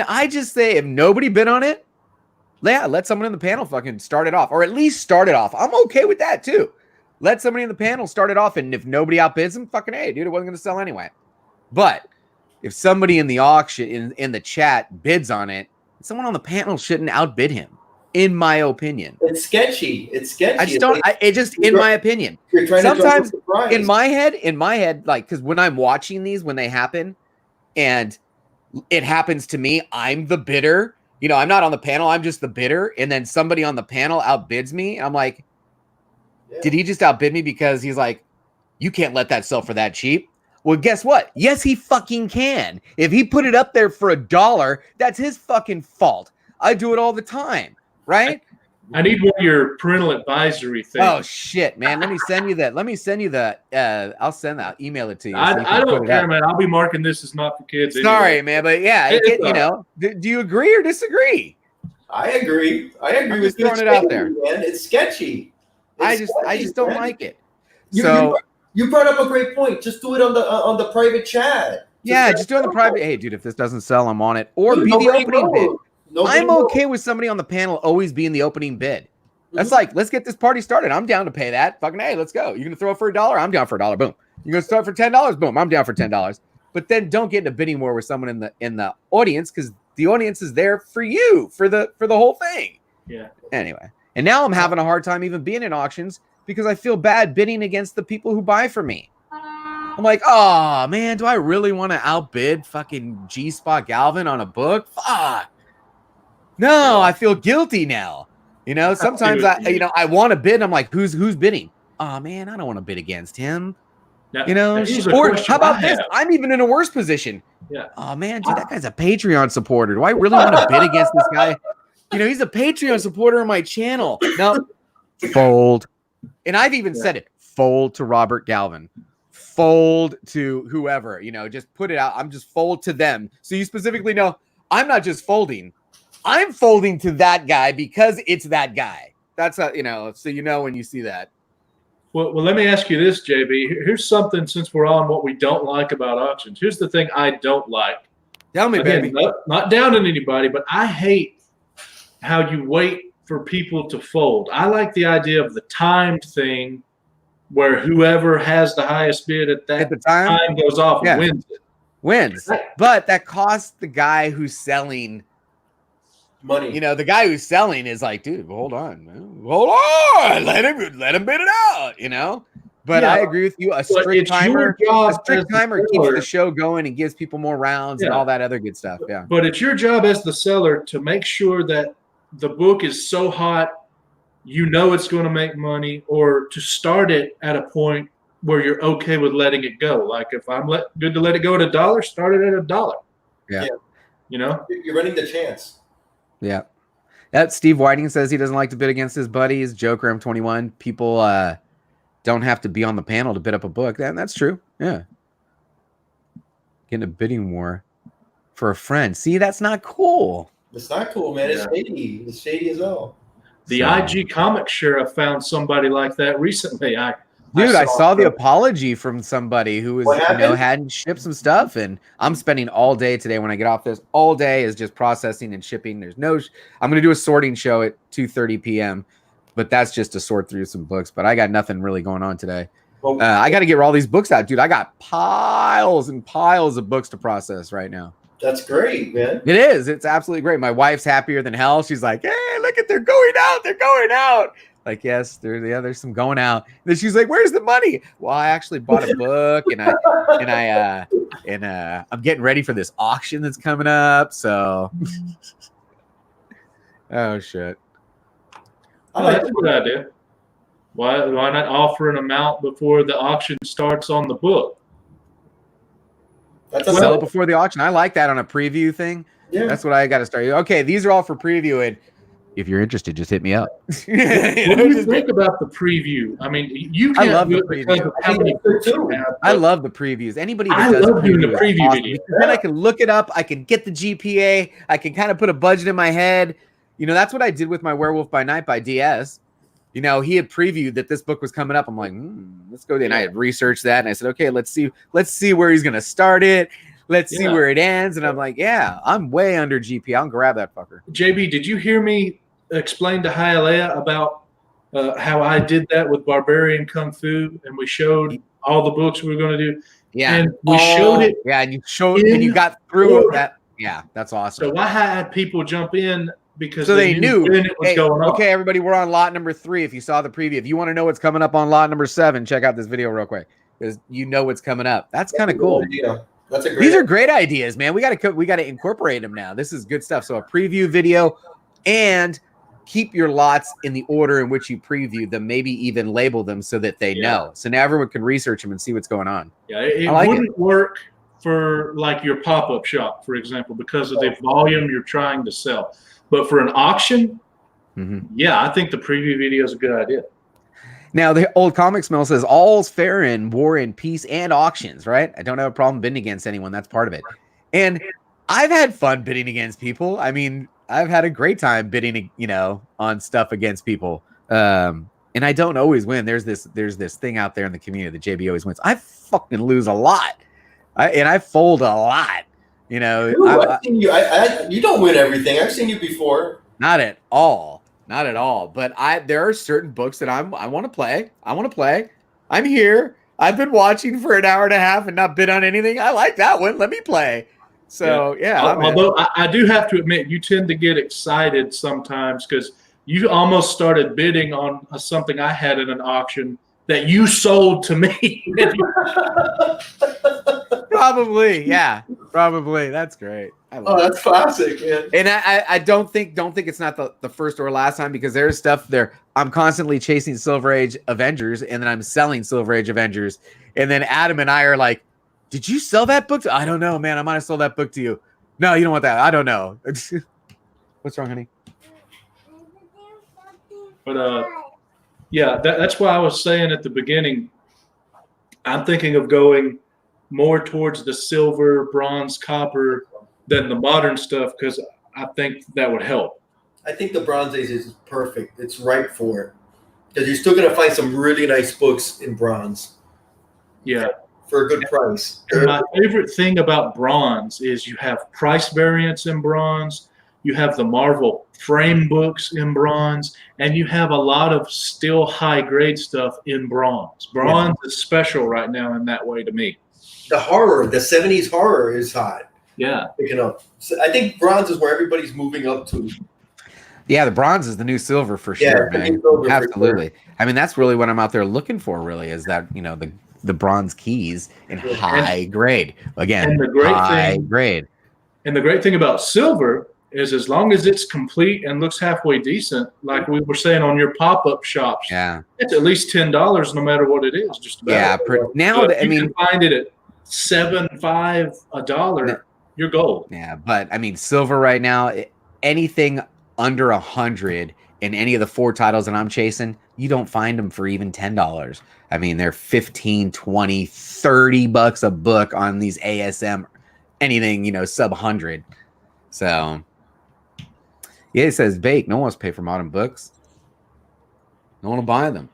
I just say if nobody bid on it, let someone in the panel fucking start it off, or at least start it off. I'm okay with that too. Let somebody in the panel start it off, and if nobody outbids them, fucking hey, dude, it wasn't going to sell anyway. But if somebody in the auction, in the chat, bids on it, someone on the panel shouldn't outbid him, in my opinion. It's sketchy. I just don't. In my opinion. You're trying sometimes to in my head, like, because when I'm watching these, when they happen, and it happens to me, I'm the bidder. I'm not on the panel. I'm just the bidder, and then somebody on the panel outbids me. I'm like, did he just outbid me because he's like, you can't let that sell for that cheap? Well, guess what? Yes, he fucking can. If he put it up there for $1, that's his fucking fault. I do it all the time, right? I need one of your parental advisory things. Oh shit, man! Let me send you that. I'll send that. Email it to you. I don't care, man. I'll be marking this as not for kids. Sorry, anyway. man, but yeah, do you agree or disagree? I agree. I'm just throwing it out there, man. It's sketchy. I just don't like it. You brought up a great point. Just do it on the private chat. Just do it on the private. Hey, dude, if this doesn't sell, I'm on it. Or be the opening bid. I'm okay with somebody on the panel always being the opening bid. That's like, let's get this party started. I'm down to pay that. Fucking hey, let's go. You're gonna throw it for $1? I'm down for $1. Boom. You're gonna start for $10? Boom. I'm down for $10. But then don't get in a bidding war with someone in the audience, because the audience is there for you for the whole thing. Yeah. Anyway. And now I'm having a hard time even being in auctions because I feel bad bidding against the people who buy from me. I'm like, oh man, do I really want to outbid fucking G-Spot Galvin on a book? Fuck. No, I feel guilty now. Sometimes I want to bid. And I'm like, who's bidding? Oh man, I don't want to bid against him. Now, or how about this? I'm even in a worse position. Yeah. Oh man, dude, that guy's a Patreon supporter. Do I really want to bid against this guy? He's a Patreon supporter on my channel. Now, fold. And I've even said it. Fold to Robert Galvin. Fold to whoever. Just put it out. I'm just fold to them. So you specifically know I'm not just folding. I'm folding to that guy because it's that guy. That's how, so when you see that. Well, let me ask you this, JB. Here's something, since we're on what we don't like about auctions. Here's the thing I don't like. Tell me, baby. Not down on anybody, but I hate how you wait for people to fold. I like the idea of the timed thing where whoever has the highest bid at the time goes off and wins it. Wins. But that costs the guy who's selling money. The guy who's selling is like, dude, hold on, man. Hold on. Let him bid it out, But I agree with you. A strict timer keeps the show going and gives people more rounds and all that other good stuff. Yeah. But it's your job as the seller to make sure that the book is so hot, it's going to make money, or to start it at a point where you're okay with letting it go. Like if I'm good to let it go at $1, start it at $1. Yeah. You're running the chance. Yeah. That Steve Whiting says he doesn't like to bid against his buddies. Joker M21. People don't have to be on the panel to bid up a book. That's true. Yeah. Getting a bidding war for a friend. See, that's not cool. It's not cool, man. It's shady. It's shady as hell. The IG comic sheriff found somebody like that recently. I saw the apology from somebody who was, hadn't shipped some stuff, and I'm spending all day today when I get off this. All day is just processing and shipping. I'm going to do a sorting show at 2:30 p.m., but that's just to sort through some books. But I got nothing really going on today. Well, I got to get all these books out, dude. I got piles and piles of books to process right now. that's great, man. It is. It's absolutely great. My wife's happier than hell. She's like, "Hey, look at they're going out. They're going out." Like, yes, there's some going out. And then she's like, "Where's the money?" Well, I actually bought a book, and I'm getting ready for this auction that's coming up. So, oh shit. That's a good idea. Why not offer an amount before the auction starts on the book? That's Sell it before the auction. I like that on a preview thing. Yeah. That's what I got to start. Okay, these are all for preview, and if you're interested, just hit me up. What do you think about the preview? I mean, you can't love do the it because preview. of how many books you have. I love the previews. Anybody that I does love doing the is preview awesome, video. because then I can look it up. I can get the GPA. I can kind of put a budget in my head. You know, that's what I did with my Werewolf by Night by DS. You know, he had previewed that this book was coming up. I'm like, let's go there. And I had researched that, and I said, okay, let's see where he's gonna start it. Let's see where it ends. And I'm like, yeah, I'm way under GP. I'll grab that fucker. JB, did you hear me explain to Hialeah about how I did that with Barbarian Kung Fu, and we showed all the books we were going to do? Yeah, and we showed it. Yeah, and you showed, and you got through that. Yeah, that's awesome. So I had people jump in because so they knew when it was going on. Okay, everybody, we're on lot number 3. If you saw the preview, if you want to know what's coming up on lot number 7, check out this video real quick, because you know what's coming up. That's kind of cool. Yeah, that's a great. These are great ideas, man. We got to incorporate them now. This is good stuff. So a preview video, and keep your lots in the order in which you preview them. Maybe even label them so that they know. So now everyone can research them and see what's going on. Yeah, it wouldn't work for like your pop-up shop, for example, because of the volume you're trying to sell. But for an auction, yeah, I think the preview video is a good idea. Now, the old comic smell says all's fair in war and peace and auctions, right? I don't have a problem bidding against anyone. That's part of it. And I've had fun bidding against people. I mean, I've had a great time bidding, on stuff against people. And I don't always win. There's this thing out there in the community that JB always wins. I fucking lose a lot. I fold a lot. I've seen you. You don't win everything. I've seen you before. Not at all. But there are certain books that I want to play. I'm here. I've been watching for an hour and a half and not bid on anything. I like that one. Let me play. So yeah. Although I do have to admit, you tend to get excited sometimes because you almost started bidding on something I had in an auction that you sold to me. Probably, yeah. Probably. That's great. That's classic, man. And I don't think it's not the first or last time, because there's stuff there. I'm constantly chasing Silver Age Avengers, and then I'm selling Silver Age Avengers. And then Adam and I are like, did you sell that book? I don't know, man. I might have sold that book to you. No, you don't want that. I don't know. What's wrong, honey? But yeah, that's why I was saying at the beginning, I'm thinking of going more towards the silver, bronze, copper than the modern stuff, because I think that would help. I think the Bronze Age is perfect. It's right for it, because you're still going to find some really nice books in bronze. Yeah. For a good price. And my favorite thing about bronze is you have price variance in bronze, you have the Marvel frame books in bronze, and you have a lot of still high grade stuff in bronze. Bronze is special right now in that way to me. The horror, the 70s horror is hot. Yeah. Picking up. So I think bronze is where everybody's moving up to. Yeah, the bronze is the new silver for sure, man. Absolutely. Sure. I mean, that's really what I'm out there looking for, really, is that, the bronze keys in high grade. Again, and the great high grade. And the great thing about silver is, as long as it's complete and looks halfway decent, like we were saying on your pop-up shops, it's at least $10 no matter what it is. Just about. Yeah. Now, I mean, you can find it at $7, $5, $1. You're gold. Yeah, but I mean, silver right now, anything under 100 in any of the 4 titles that I'm chasing, you don't find them for even $10. I mean, they're $15, $20, $30 a book on these ASM, anything, sub 100. So, yeah, it says Bake. No one wants to pay for modern books. No one will buy them.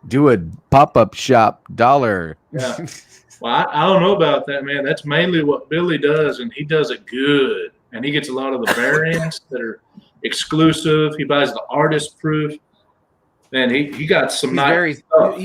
Do a pop-up shop $1. Yeah. Well, I don't know about that, man. That's mainly what Billy does, and he does it good. And he gets a lot of the variants that are exclusive. He buys the artist proof. Man, he got some nice stuff.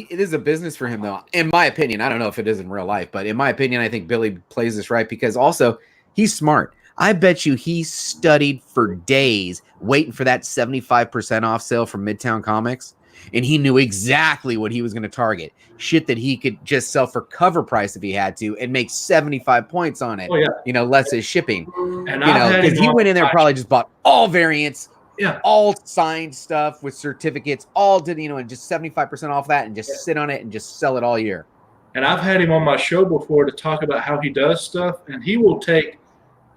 it is a business for him, though. In my opinion, I don't know if it is in real life, but in my opinion, I think Billy plays this right because also he's smart. I bet you he studied for days waiting for that 75% off sale from Midtown Comics, and he knew exactly what he was going to target. Shit that he could just sell for cover price if he had to and make 75 points on it. Oh, yeah. You know, less his shipping. And You I've know, had because him he on went in there my- probably just bought all variants. Yeah. All signed stuff with certificates, all did, you know, and just 75% off that and just sit on it and just sell it all year. And I've had him on my show before to talk about how he does stuff, and he will take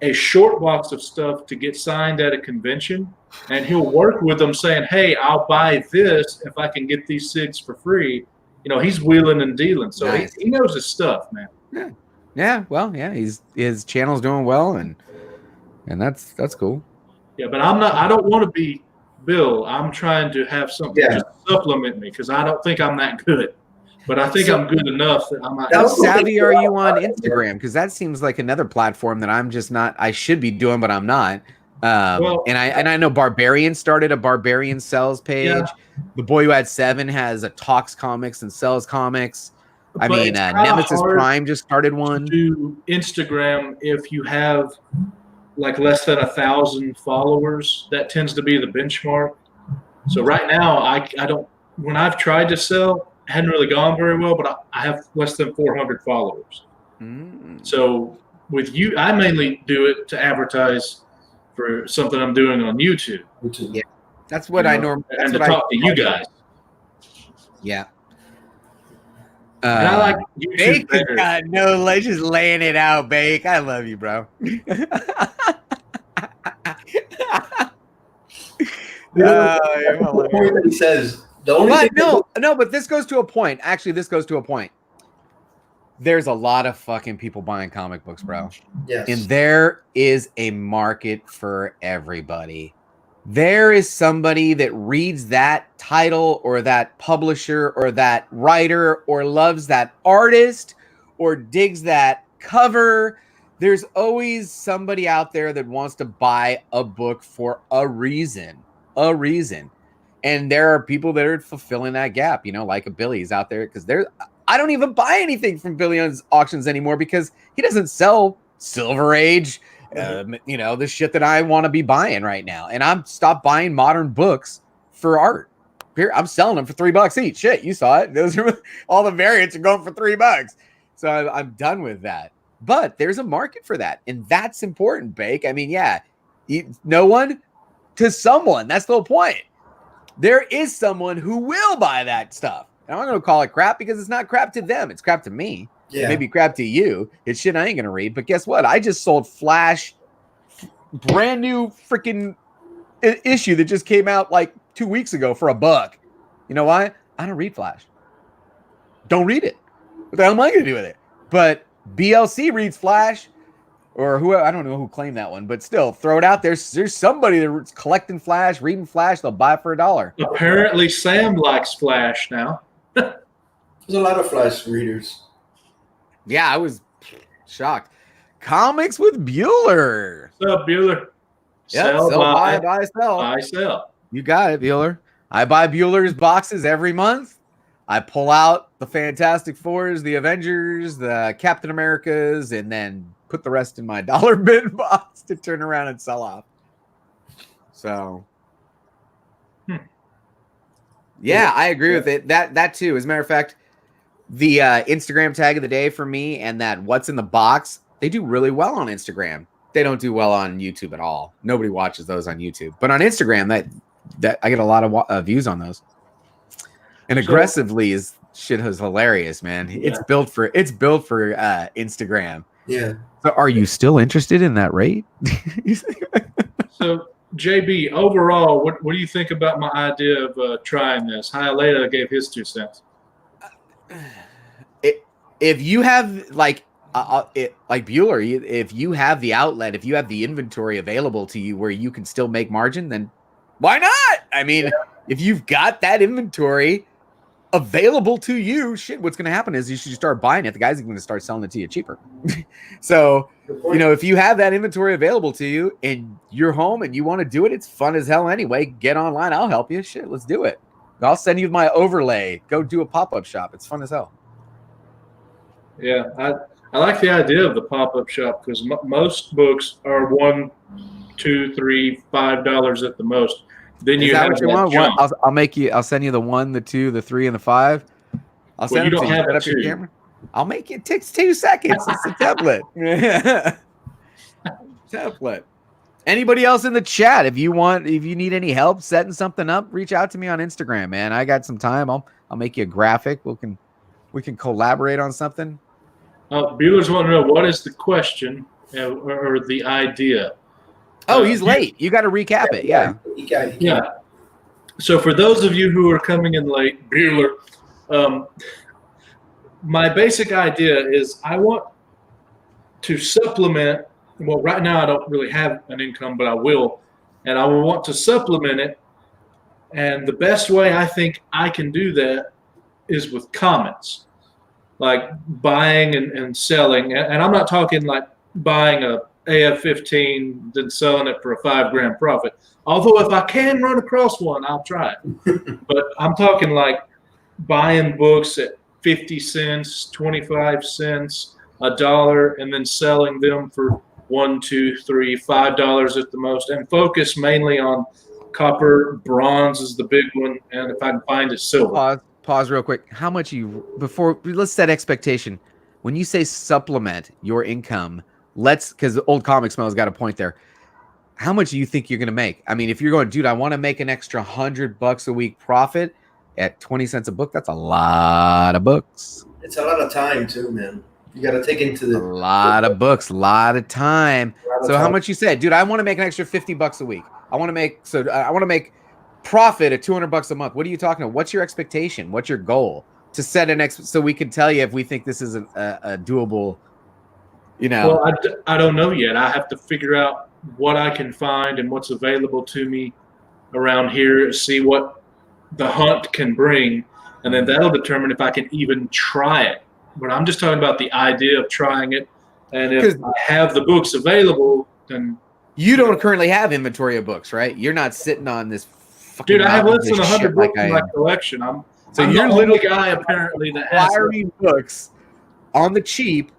a short box of stuff to get signed at a convention, and he'll work with them saying, hey, I'll buy this if I can get these SIGs for free. You know, he's wheeling and dealing. So Nice. he knows his stuff, man. Yeah. Well, yeah, his channel's doing well, and that's cool. Yeah, but I don't want to be Bill. I'm trying to have something to just supplement me because I don't think I'm that good. But I think I'm good enough that I might. How savvy are you on Instagram? Because that seems like another platform that I'm just not. I should be doing, but I'm not. And I know Barbarian started a Barbarian Sells page. Yeah. The Boy Who Had 7 has a Talks Comics and sells comics. I mean, Nemesis Prime just started one. Do Instagram if you have like less than 1,000 followers. That tends to be the benchmark. So right now, I don't. When I've tried to sell, it hadn't really gone very well. But I have less than 400 followers. So with you, I mainly do it to advertise for something I'm doing on YouTube. Yeah, that's what I normally. And to talk to you guys. Yeah. And I like YouTube Bake has better. got no, let's just laying it out, Bake. I love you, bro. The point that he says, the only thing but this goes to a point. Actually, this goes to a point. There's a lot of fucking people buying comic books, bro. Yes. And there is a market for everybody. There is somebody that reads that title or that publisher or that writer or loves that artist or digs that cover. There's always somebody out there that wants to buy a book for a reason. And there are people that are fulfilling that gap, you know, like a Billy's out there because I don't even buy anything from Billy on auctions anymore because he doesn't sell Silver Age, you know, the shit that I want to be buying right now. And I'm stopped buying modern books for art. Here, I'm selling them for $3 each. Shit, you saw it. Those are all the variants are going for $3. So I'm done with that. But there's a market for that, and that's important, Bake. I mean, yeah, no one to someone. That's the whole point. There is someone who will buy that stuff. And I'm not going to call it crap because it's not crap to them. It's crap to me. Yeah. Maybe crap to you. It's shit I ain't going to read. But guess what? I just sold Flash, brand new freaking issue that just came out like 2 weeks ago for $1. You know why? I don't read Flash. Don't read it. What the hell am I going to do with it? But BLC reads Flash, or who, I don't know who claimed that one, but still throw it out there. There's somebody that's collecting Flash, reading Flash. They'll buy it for $1. Apparently, Sam likes Flash now. There's a lot of Flash readers. Yeah, I was shocked. Comics with Bueller. What's up, Bueller? Yeah, sell, buy, sell. Buy, sell. You got it, Bueller. I buy Bueller's boxes every month. I pull out the Fantastic Fours, the Avengers, the Captain Americas, and then put the rest in my dollar bin box to turn around and sell off. So, yeah, I agree with it. That too. As a matter of fact, the Instagram tag of the day for me and that what's in the box, they do really well on Instagram. They don't do well on YouTube at all. Nobody watches those on YouTube, but on Instagram, that I get a lot of views on those. And aggressively shit is hilarious, man. Yeah. It's built for Instagram. Yeah. So are you still interested in that rate? So JB, overall, what do you think about my idea of trying this? Hialeah gave his 2 cents. If you have like Bueller, if you have the outlet, if you have the inventory available to you where you can still make margin, then why not? I mean, if you've got that inventory available to you, shit, what's going to happen is you should start buying it. The guys are going to start selling it to you cheaper. So, you know, if you have that inventory available to you and you're home and you want to do it, it's fun as hell anyway. Get online. I'll help you. Shit, let's do it. I'll send you my overlay. Go do a pop-up shop. It's fun as hell. Yeah, I like the idea of the pop-up shop because most books are $1, $2, $3, $5 at the most. Then Is you that have what you that want? jump. I'll send you the 1, the 2, the 3, and the 5. I'll Well, send you them to don't you. have Set a up your 2. camera. I'll make it. It takes 2 seconds. It's a template. Template. Anybody else in the chat? If you need any help setting something up, reach out to me on Instagram, man. I got some time. I'll make you a graphic. We can collaborate on something. Bueller's want to know what is the question or the idea. Oh, he's late. You got to recap it. Yeah. Yeah. So for those of you who are coming in late, Bueller, my basic idea is I want to supplement. Well, right now I don't really have an income, but I will, and I will want to supplement it. And the best way I think I can do that is with comments, like buying and selling. And I'm not talking like buying a AF-15 then selling it for a $5,000 profit. Although if I can run across one, I'll try it. But I'm talking like buying books at 50 cents, 25 cents, $1, and then selling them for $1, $2, $3, $5 at the most, and focus mainly on copper. Bronze is the big one, and if I can find it, silver. Pause real quick. How much let's set expectation. When you say supplement your income, because Old Comic Smell's got a point there. How much do you think you're going to make? I mean, if you're going, dude, I want to make an extra $100 a week profit at 20 cents a book, that's a lot of books. It's a lot of time too, man. You got to take into a lot of books, a lot of time. So how much you said, dude, I want to make an extra $50 a week. I want to make profit at $200 a month. What are you talking about? What's your expectation? What's your goal to set so we can tell you if we think this is a doable, Well, I don't know yet. I have to figure out what I can find and what's available to me around here, see what the hunt can bring, and then that'll determine if I can even try it. But I'm just talking about the idea of trying it, and if I have the books available, then you don't currently have inventory of books, right? You're not sitting on this. Dude, I have less than 100 books in my collection. I'm you're the only guy apparently that has acquiring books on the cheap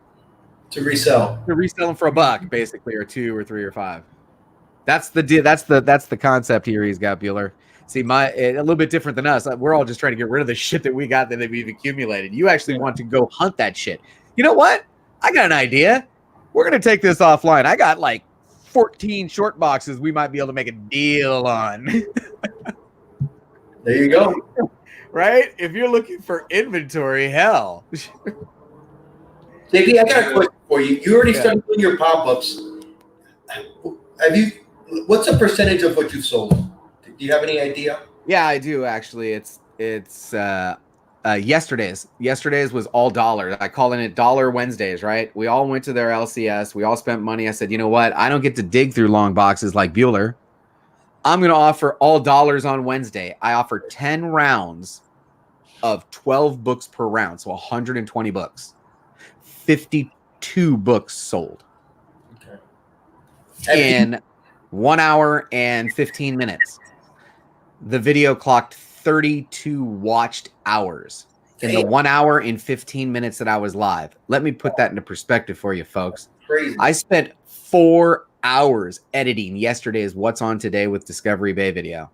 to resell them for $1, basically, or $2 or $3 or $5. That's the deal. That's the concept here. He's got Bueller. See, a little bit different than us. We're all just trying to get rid of the shit that we got that we've accumulated. You actually want to go hunt that shit. You know what? I got an idea. We're gonna take this offline. I got like 14 short boxes we might be able to make a deal on. There you go. Right? If you're looking for inventory, hell. JP, I got a question for you. You already started doing your pop-ups. What's the percentage of what you've sold? Do you have any idea? Yeah, I do actually. It's yesterday's. Yesterday's was all dollar. I call it Dollar Wednesdays, right? We all went to their LCS. We all spent money. I said, you know what? I don't get to dig through long boxes like Bueller. I'm going to offer all dollars on Wednesday. I offer 10 rounds of 12 books per round. So 120 books. 52 books sold. Okay. In 1 hour and 15 minutes. The video clocked 32 watched hours in the 1 hour and 15 minutes that I was live. Let me put that into perspective for you, folks. Crazy. I spent 4 hours editing yesterday's What's On Today with Discovery Bay video.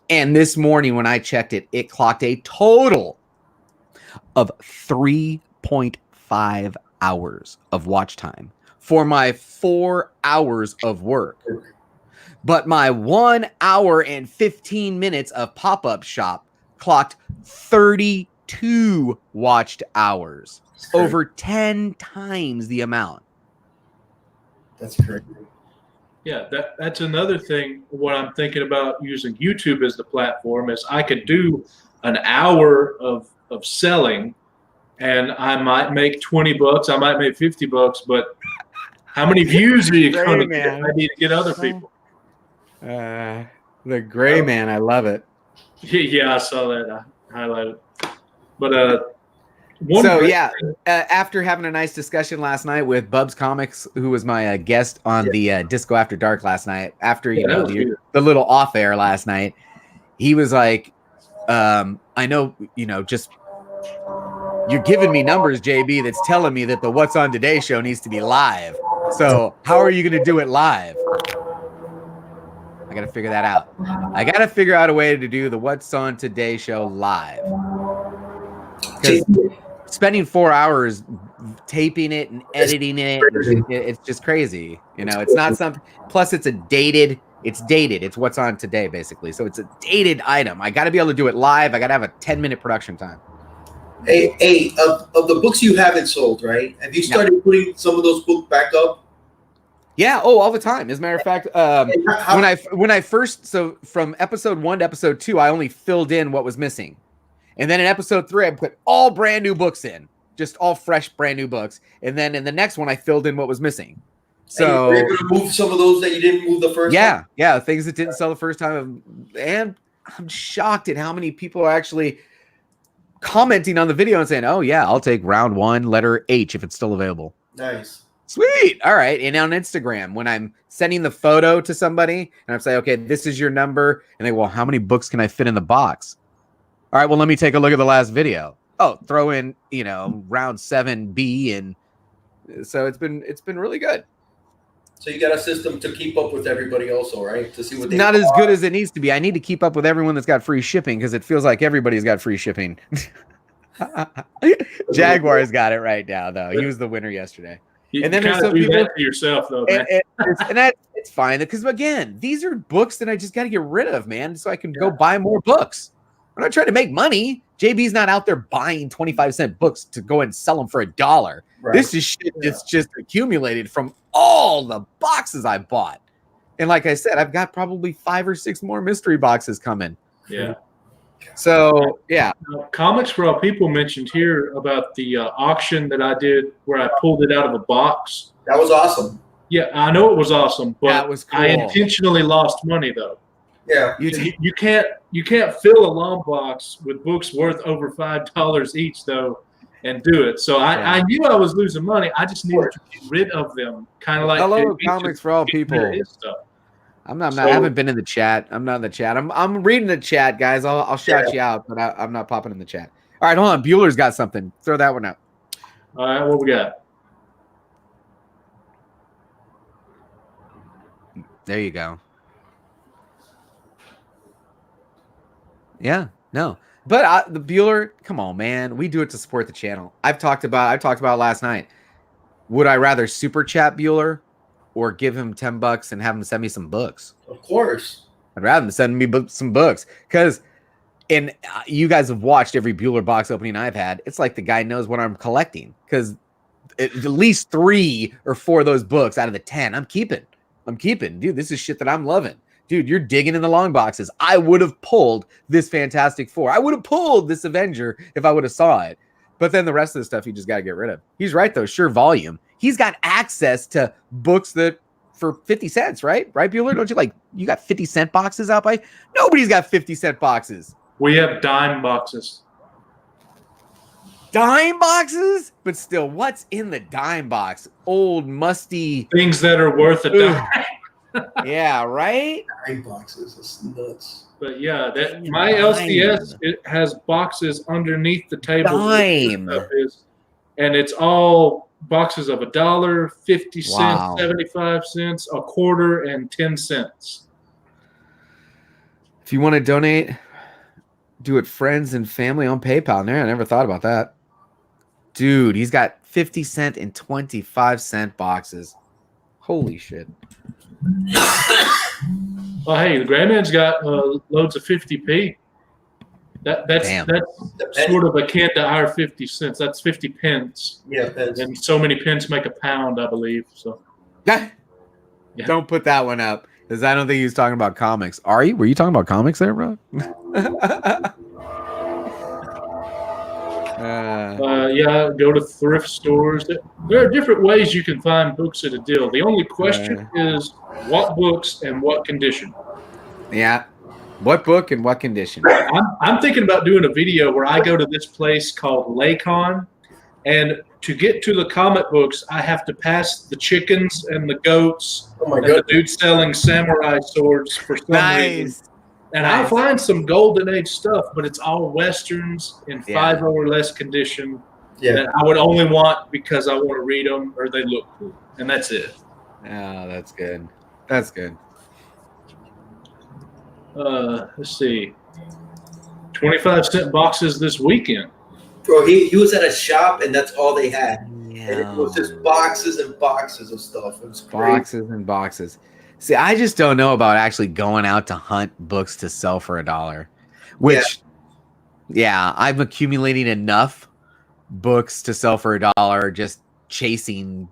And this morning when I checked it, it clocked a total of 3.5 hours of watch time for my 4 hours of work. But my 1 hour and 15 minutes of pop-up shop clocked 32 watched hours, over 10 times the amount. That's crazy. Yeah, that's another thing. What I'm thinking about using YouTube as the platform is I could do an hour of selling, and I might make $20. I might make $50, but how many views are you going to get? I need to get other people. The gray man, I love it. Yeah, I saw that. I highlighted. But after having a nice discussion last night with Bubs Comics, who was my guest on the Disco After Dark last night, after the little off air last night, he was like, I know, just you're giving me numbers, JB, that's telling me that the What's on Today show needs to be live. So how are you going to do it live? I got to figure that out. I got to figure out a way to do the What's on Today show live. Because spending 4 hours taping it and editing it, it's just crazy. It's not something. Plus, it's dated. It's What's on Today, basically. So it's a dated item. I got to be able to do it live. I got to have a 10-minute production time. Hey, of the books you haven't sold, right? Have you started putting some of those books back up? Yeah. Oh, all the time. As a matter of fact, when I first, so from episode 1 to episode 2, I only filled in what was missing. And then in episode 3, I put all brand new books in, just all fresh, brand new books. And then in the next one, I filled in what was missing. So and you were able to move some of those that you didn't move the first time? Yeah. Things that didn't sell the first time. And I'm shocked at how many people are actually commenting on the video and saying, oh yeah, I'll take round 1, letter H if it's still available. Nice. Sweet. All right. And on Instagram, when I'm sending the photo to somebody and I'm saying, okay, this is your number. And they go, well, how many books can I fit in the box? All right, well, let me take a look at the last video. Oh, throw in, round 7B. And so it's been really good. So you got a system to keep up with everybody also, right? To see what they not as good as it needs to be. I need to keep up with everyone that's got free shipping because it feels like everybody's got free shipping. Jaguar's got it right now, though. He was the winner yesterday. And then there's some people that to yourself, though, man. And it's fine because again, these are books that I just got to get rid of, man, so I can go buy more books. I'm not trying to make money. JB's not out there buying 25-cent books to go and sell them for $1. Right. This is shit that's just accumulated from all the boxes I bought. And like I said, I've got probably 5 or 6 more mystery boxes coming. Yeah. So, yeah. Comics for All People mentioned here about the auction that I did where I pulled it out of a box. That was awesome. Yeah, I know it was awesome, but that was cool. I intentionally lost money, though. Yeah, you can't fill a long box with books worth over $5 each, though, and do it. So I knew I was losing money. I just needed to get rid of them, kind of like hello, Comics for All People. I'm not. I haven't been in the chat. I'm not in the chat. I'm reading the chat, guys. I'll shout you out, but I'm not popping in the chat. All right, hold on. Bueller's got something. Throw that one out. All right, what we got? There you go. Yeah, no, but the Bueller, come on, man, we do it to support the channel. I talked about it last night. Would I rather super chat Bueller or give him $10 and have him send me some books? Of course, I'd rather him send me some books because, and you guys have watched every Bueller box opening I've had. It's like the guy knows what I'm collecting because at least 3 or 4 of those books out of the 10 I'm keeping. Dude, this is shit that I'm loving. Dude, you're digging in the long boxes. I would have pulled this Fantastic Four. I would have pulled this Avenger if I would have saw it. But then the rest of the stuff you just got to get rid of. He's right, though. Sure, volume. He's got access to books that for 50 cents, right? Right, Bueller? Don't you you got 50-cent boxes out by? Nobody's got 50-cent boxes. We have dime boxes. Dime boxes? But still, what's in the dime box? Old, musty. Things that are worth a dime. Yeah, right? Dime boxes. That's nuts. But yeah, my LCS, it has boxes underneath the table. Dime. And it's all boxes of $1, 50 cents, 75 cents, a quarter, and 10 cents. If you want to donate, do it friends and family on PayPal. I never thought about that. Dude, he's got 50-cent and 25-cent boxes. Holy shit. Oh, hey, the Grandman's got loads of 50p. That's sort of akin to our 50 cents. That's 50 pence. Yeah, pence. And so many pence make a pound, I believe. So, yeah. Don't put that one up because I don't think he was talking about comics. Are you? Were you talking about comics there, bro? Yeah, go to thrift stores. There are different ways you can find books at a deal. The only question is what books and what condition. Yeah. What book and what condition? I'm thinking about doing a video where I go to this place called Lakon, and to get to the comic books, I have to pass the chickens and the goats and the dude selling samurai swords for some reason. And I'll find some golden age stuff, but it's all westerns in 5.0 or less condition that I would only want because I want to read them or they look cool, and that's it. Oh, that's good. That's good. Let's see. 25-cent boxes this weekend. Bro, he was at a shop and that's all they had. Yeah. And it was just boxes and boxes of stuff. It was crazy. Boxes and boxes. See, I just don't know about actually going out to hunt books to sell for $1. Which, I'm accumulating enough books to sell for $1 just chasing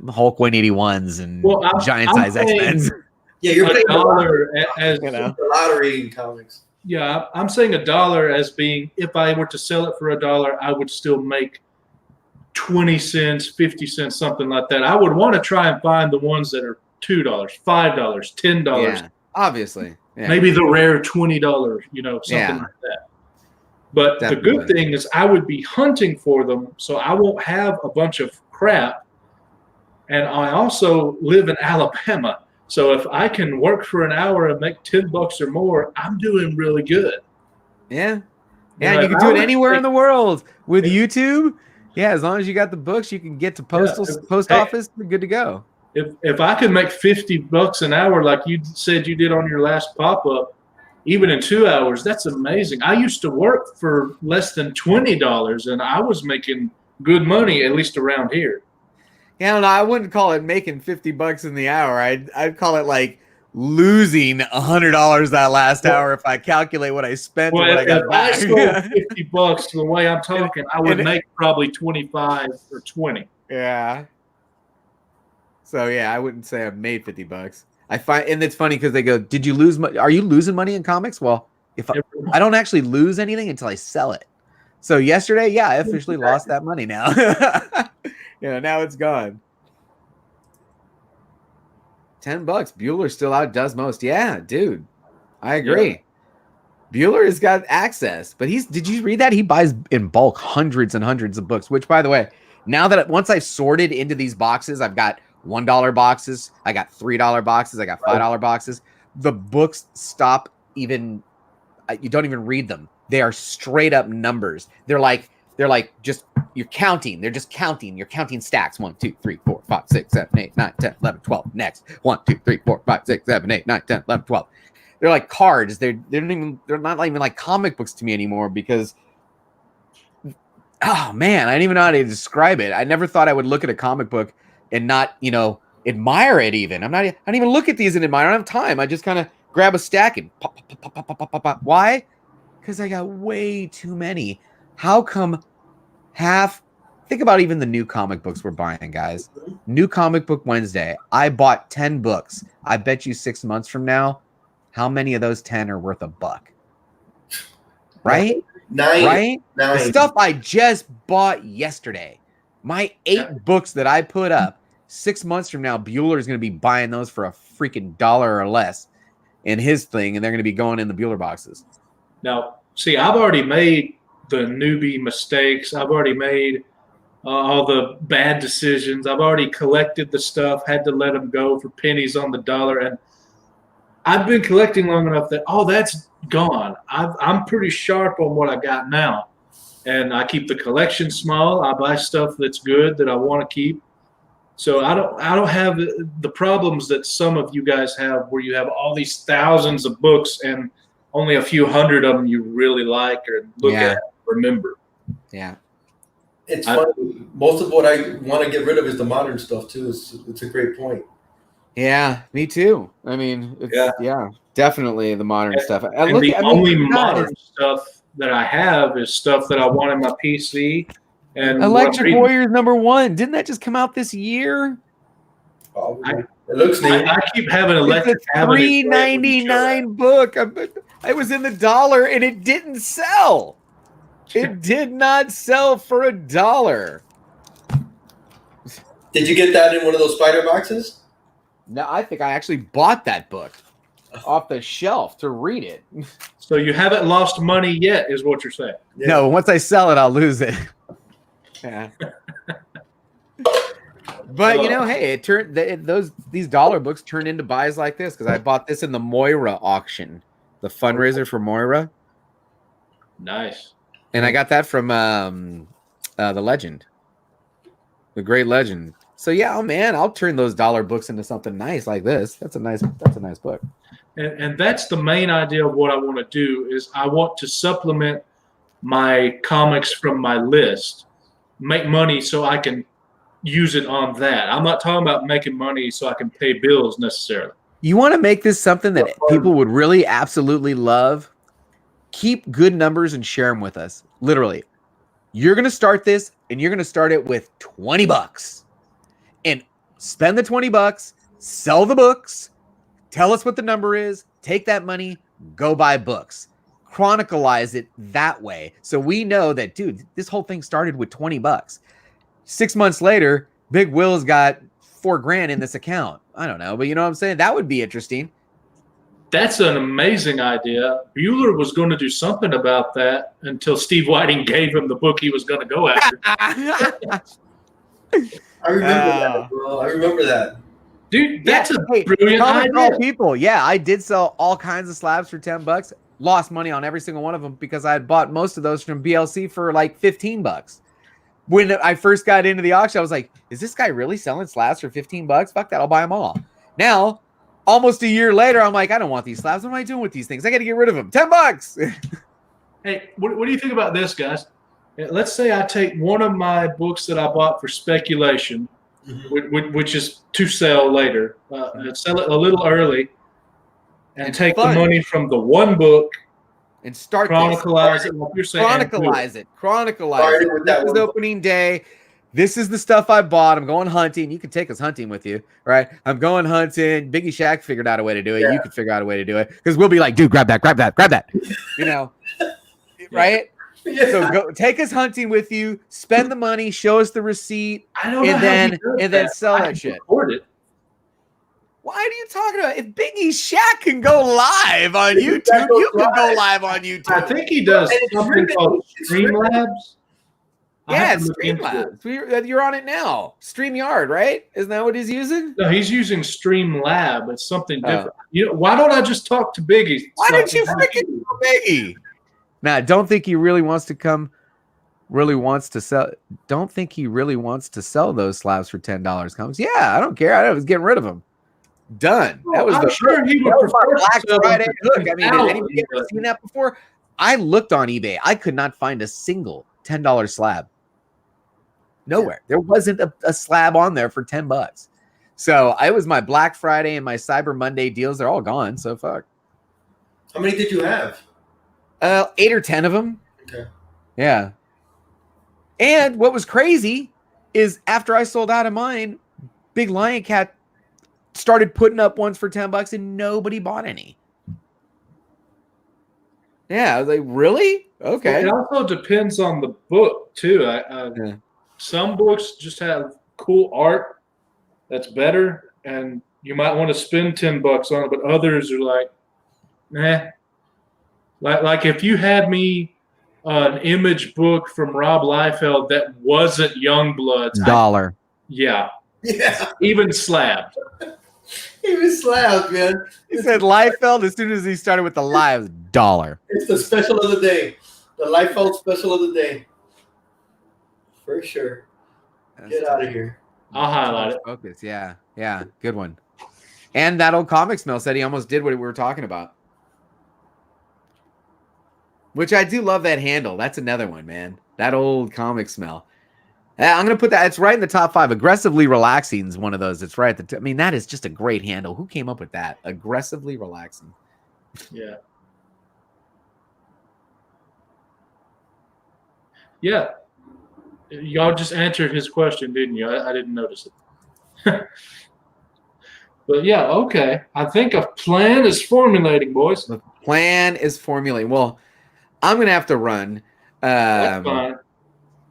Hulk 181s and giant size X-Men. Yeah, you're paying $1 as the lottery in comics. Yeah, I'm saying $1 as being, if I were to sell it for $1, I would still make 20 cents, 50 cents, something like that. I would want to try and find the ones that are $2, $5, $10. Yeah, obviously. Yeah. Maybe the rare $20, something like that. But the good thing is I would be hunting for them, so I won't have a bunch of crap. And I also live in Alabama. So if I can work for an hour and make $10 or more, I'm doing really good. Yeah. Yeah, you can do it anywhere in the world with YouTube. Yeah, as long as you got the books, you can get to post office, you're good to go. If I could make $50 an hour like you said you did on your last pop-up, even in 2 hours, that's amazing. I used to work for less than $20, and I was making good money, at least around here. Yeah, no, I wouldn't call it making $50 in the hour. I'd call it like losing $100 that last hour if I calculate what I spent and what I got back. If I sold $50 the way I'm talking, I would make probably 25 or 20. Yeah. So I wouldn't say I've made $50. And it's funny because they go, "Did you lose money? Are you losing money in comics?" Well, if I don't actually lose anything until I sell it. So yesterday, I officially lost that money now. Now it's gone. $10. Bueller still outdoes most. Yeah, dude. I agree. Yeah. Bueller has got access, but did you read that? He buys in bulk hundreds and hundreds of books, which, by the way, now that once I've sorted into these boxes, I've got $1 boxes, I got $3 boxes, I got $5 boxes. The books stop even, you don't even read them. They are straight up numbers. They're like just, you're counting. They're just counting. You're counting stacks. 1, 2, 3, 4, 5, 6, 7, 8, 9, 10, 11, 12. Next. 1, 2, 3, 4, 5, 6, 7, 8, 9, 10, 11, 12. They're like cards. They're not even like comic books to me anymore because, oh man, I don't even know how to describe it. I never thought I would look at a comic book and not, admire it even. I don't even look at these and admire. I don't have time. I just kind of grab a stack and pop, pop, pop, pop, pop, pop, pop, pop. Why? Because I got way too many. How come think about even the new comic books we're buying, guys. New Comic Book Wednesday. I bought 10 books. I bet you 6 months from now, how many of those 10 are worth $1? Right? 9. Right? 9. The stuff I just bought yesterday. My 8 books that I put up, 6 months from now, Bueller is going to be buying those for a freaking $1 or less in his thing, and they're going to be going in the Bueller boxes. Now, see, I've already made the newbie mistakes. I've already made all the bad decisions. I've already collected the stuff, had to let them go for pennies on the dollar. And I've been collecting long enough that, that's gone. I'm pretty sharp on what I got now. And I keep the collection small. I buy stuff that's good that I want to keep. So I don't have the problems that some of you guys have where you have all these thousands of books and only a few hundred of them you really like or look at, remember. Yeah. It's funny. Most of what I want to get rid of is the modern stuff too. It's a great point. Yeah, me too. I mean, definitely the modern stuff. Only modern stuff that I have is stuff that I want in my PC. And Electric Warriors #1. Didn't that just come out this year? It looks neat. I keep having Electric. It's a $3.99 book. I was in the dollar and it didn't sell. It did not sell for $1. Did you get that in one of those spider boxes? No, I think I actually bought that book off the shelf to read it. So you haven't lost money yet, is what you're saying? Yeah. No, once I sell it, I'll lose it. Yeah. But hey, it turned these dollar books turned into buys like this because I bought this in the Moira auction the fundraiser for Moira. Nice. And I got that from the legend, the great legend. So yeah, oh man, I'll turn those dollar books into something nice like this. That's a nice book. And that's the main idea of what I want to do is I want to supplement my comics from my list, make money so I can use it on that. I'm not talking about making money so I can pay bills necessarily. You want to make this something that people would really absolutely love? Keep good numbers and share them with us. Literally. You're going to start this and you're going to start it with $20 and spend the $20, sell the books, tell us what the number is, take that money, go buy books. Chronicleize it that way. So we know that, dude, this whole thing started with $20. 6 months later, Big Will's got $4,000 in this account. I don't know, but you know what I'm saying? That would be interesting. That's an amazing idea. Bueller was going to do something about that until Steve Whiting gave him the book he was going to go after. I remember that, bro. I remember that. Dude, that's a brilliant idea. People. Yeah, I did sell all kinds of slabs for $10. Lost money on every single one of them because I had bought most of those from BLC for like $15. When I first got into the auction, I was like, is this guy really selling slabs for $15? Fuck that, I'll buy them all. Now, almost a year later, I'm like, I don't want these slabs. What am I doing with these things? I got to get rid of them. $10. Hey, what do you think about this, guys? Let's say I take one of my books that I bought for speculation, which is to sell later, and sell it a little early, and take the money from the one book and start chronicleize it. Like you're saying, chronicleize it. This is opening day. This is the stuff I bought. I'm going hunting. You can take us hunting with you, right? I'm going hunting. Biggie Shaq figured out a way to do it. Yeah. You could figure out a way to do it because we'll be like, dude, grab that. You know, right? Yeah. So go take us hunting with you. Spend the money. Show us the receipt, and then sell that shit. It. Why are you talking about? If Biggie Shaq can go live on YouTube, you can go live on YouTube. I think he does something called Streamlabs. Yeah, it's Streamlabs. You're on it now. StreamYard, right? Isn't that what he's using? No, he's using Streamlab. It's something different. You know, why don't I just talk to Biggie? Why don't you freaking call Biggie? Now, don't think he really wants to come. Really wants to sell. Don't think he really wants to sell those slabs for $10. Comes. Yeah, I don't care. I was getting rid of them. Done. That was sure he would prefer Black Friday hook. I mean, has anybody ever seen that before? I looked on eBay. I could not find a single $10 slab. Nowhere. There wasn't a slab on there for $10. So it was my Black Friday and my Cyber Monday deals. They're all gone. So fuck. How many did you have? 8 or 10 of them. Okay. Yeah. And what was crazy is after I sold out of mine, Big Lion Cat started putting up ones for $10 and nobody bought any. Yeah, I was like, really? Okay. It also depends on the book too. Some books just have cool art that's better, and you might want to spend $10 on it. But others are like, nah. Like if you had me an image book from Rob Liefeld that wasn't Youngblood's $1. Yeah. Even slabbed. He was slabbed, man. He said Liefeld as soon as he started with the live $1. It's the special of the day. The Liefeld special of the day. For sure. Get out of here. I'll highlight it. Focus. Yeah. Good one. And that old comic smell said he almost did what we were talking about. Which I do love that handle. That's another one, man. That old comic smell. I'm going to put that. It's right in the top 5. Aggressively Relaxing is one of those. It's right at the I mean, that is just a great handle. Who came up with that? Aggressively Relaxing. Yeah. Yeah. Y'all just answered his question, didn't you? I didn't notice it. But yeah, okay. I think a plan is formulating, boys. The plan is formulating. Well, I'm going to have to run. That's fine.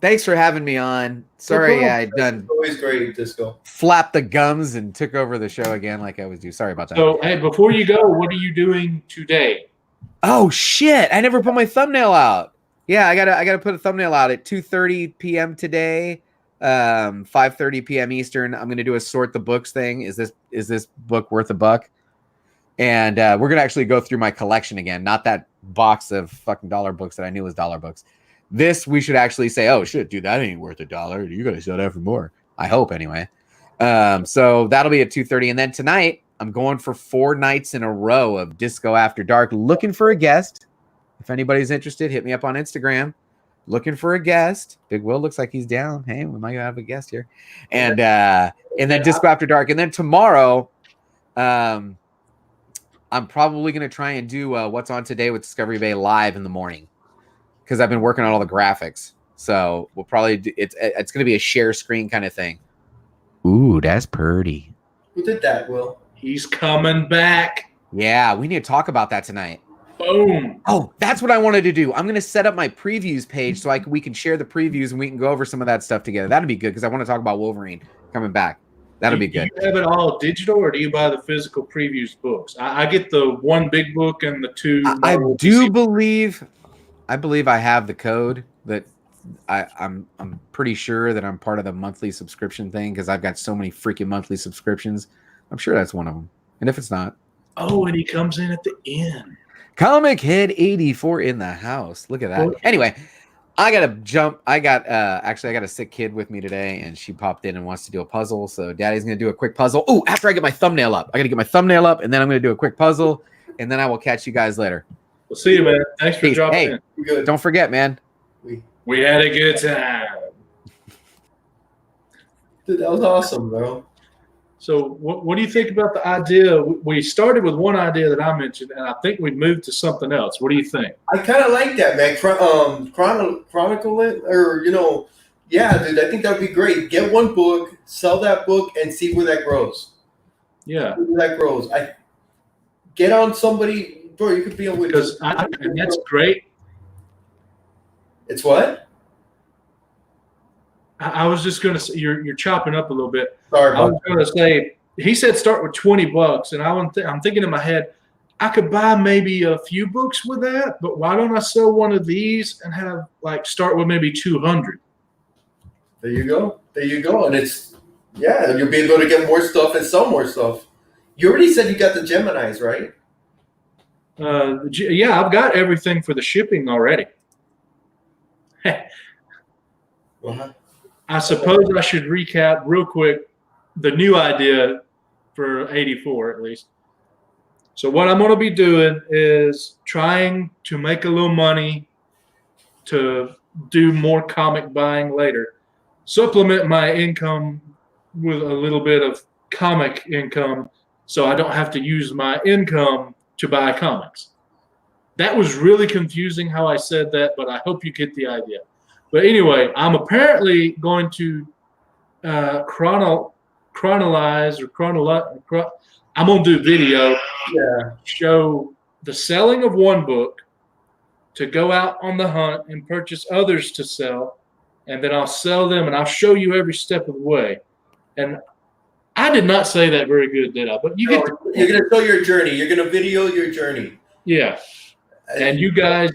Thanks for having me on. Sorry I done always great, Disco. Flapped the gums and took over the show again like I always do. Sorry about that. So, hey, before you go, what are you doing today? Oh, shit. I never put my thumbnail out. Yeah, I gotta put a thumbnail out at 2:30 p.m. today, 5:30 p.m. Eastern. I'm gonna do a sort the books thing. Is this book worth $1? And we're gonna actually go through my collection again, not that box of fucking dollar books that I knew was dollar books. This we should actually say, oh shit, dude, that ain't worth $1. You gotta sell that for more. I hope anyway. So that'll be at 2:30, and then tonight I'm going for 4 nights in a row of Disco After Dark. Looking for a guest. If anybody's interested, hit me up on Instagram. Looking for a guest. Big Will looks like he's down. Hey, we might have a guest here. And then Disco After Dark. And then tomorrow, I'm probably going to try and do What's On Today with Discovery Bay live in the morning because I've been working on all the graphics. So we'll probably do, it's going to be a share screen kind of thing. Ooh, that's pretty. Who did that, Will? He's coming back. Yeah, we need to talk about that tonight. Boom. Oh, that's what I wanted to do. I'm going to set up my previews page so we can share the previews and we can go over some of that stuff together. That'd be good because I want to talk about Wolverine coming back. That'll be good. Do you have it all digital or do you buy the physical previews books? I get the 1 big book and the 2. I believe I have the code that I'm pretty sure that I'm part of the monthly subscription thing because I've got so many freaking monthly subscriptions. I'm sure that's one of them. And if it's not. Oh, and he comes in at the end. Comic Head 84 in the house. Look at that. Anyway, I gotta jump. I got a sick kid with me today, and she popped in and wants to do a puzzle. So Daddy's gonna do a quick puzzle. Oh, after I get my thumbnail up, I gotta get my thumbnail up, and then I'm gonna do a quick puzzle, and then I will catch you guys later. We'll see you, man. Thanks for dropping in. Good. Don't forget, man. We had a good time. Dude, that was awesome, bro. So what do you think about the idea? We started with one idea that I mentioned, and I think we moved to something else. What do you think? I kind of like that, man. Chronicle it, or yeah, dude. I think that'd be great. Get 1 book, sell that book, and see where that grows. Yeah, where that grows. I get on somebody, bro. You could be on with and that's great. It's what? I was just gonna say you're chopping up a little bit. Sorry, I was gonna say he said start with $20, and I'm thinking in my head I could buy maybe a few books with that, but why don't I sell one of these and have start with maybe 200? There you go, and it's you'll be able to get more stuff and sell more stuff. You already said you got the Geminis, right? Yeah, I've got everything for the shipping already. I suppose I should recap real quick the new idea for 84 at least. So what I'm going to be doing is trying to make a little money to do more comic buying later, supplement my income with a little bit of comic income so I don't have to use my income to buy comics. That was really confusing how I said that, but I hope you get the idea. But anyway, I'm apparently going to I'm going to do video, show the selling of 1 book, to go out on the hunt and purchase others to sell, and then I'll sell them, and I'll show you every step of the way. And I did not say that very good, did I? But you're going to show your journey. You're going to video your journey. Yeah. And you guys,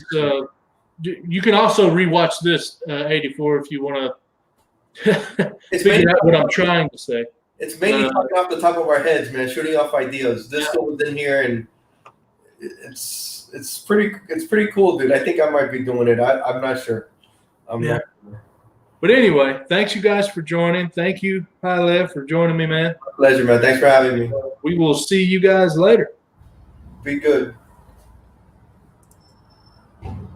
you can also rewatch this 84 if you want to figure out what I'm trying to say. It's mainly talking off the top of our heads, man, shooting off ideas. This goes in here, and it's pretty cool, dude. I think I might be doing it. I'm not sure. I'm not sure. But anyway, thanks you guys for joining. Thank you, Hi Lev, for joining me, man. Pleasure, man. Thanks for having me. We will see you guys later. Be good.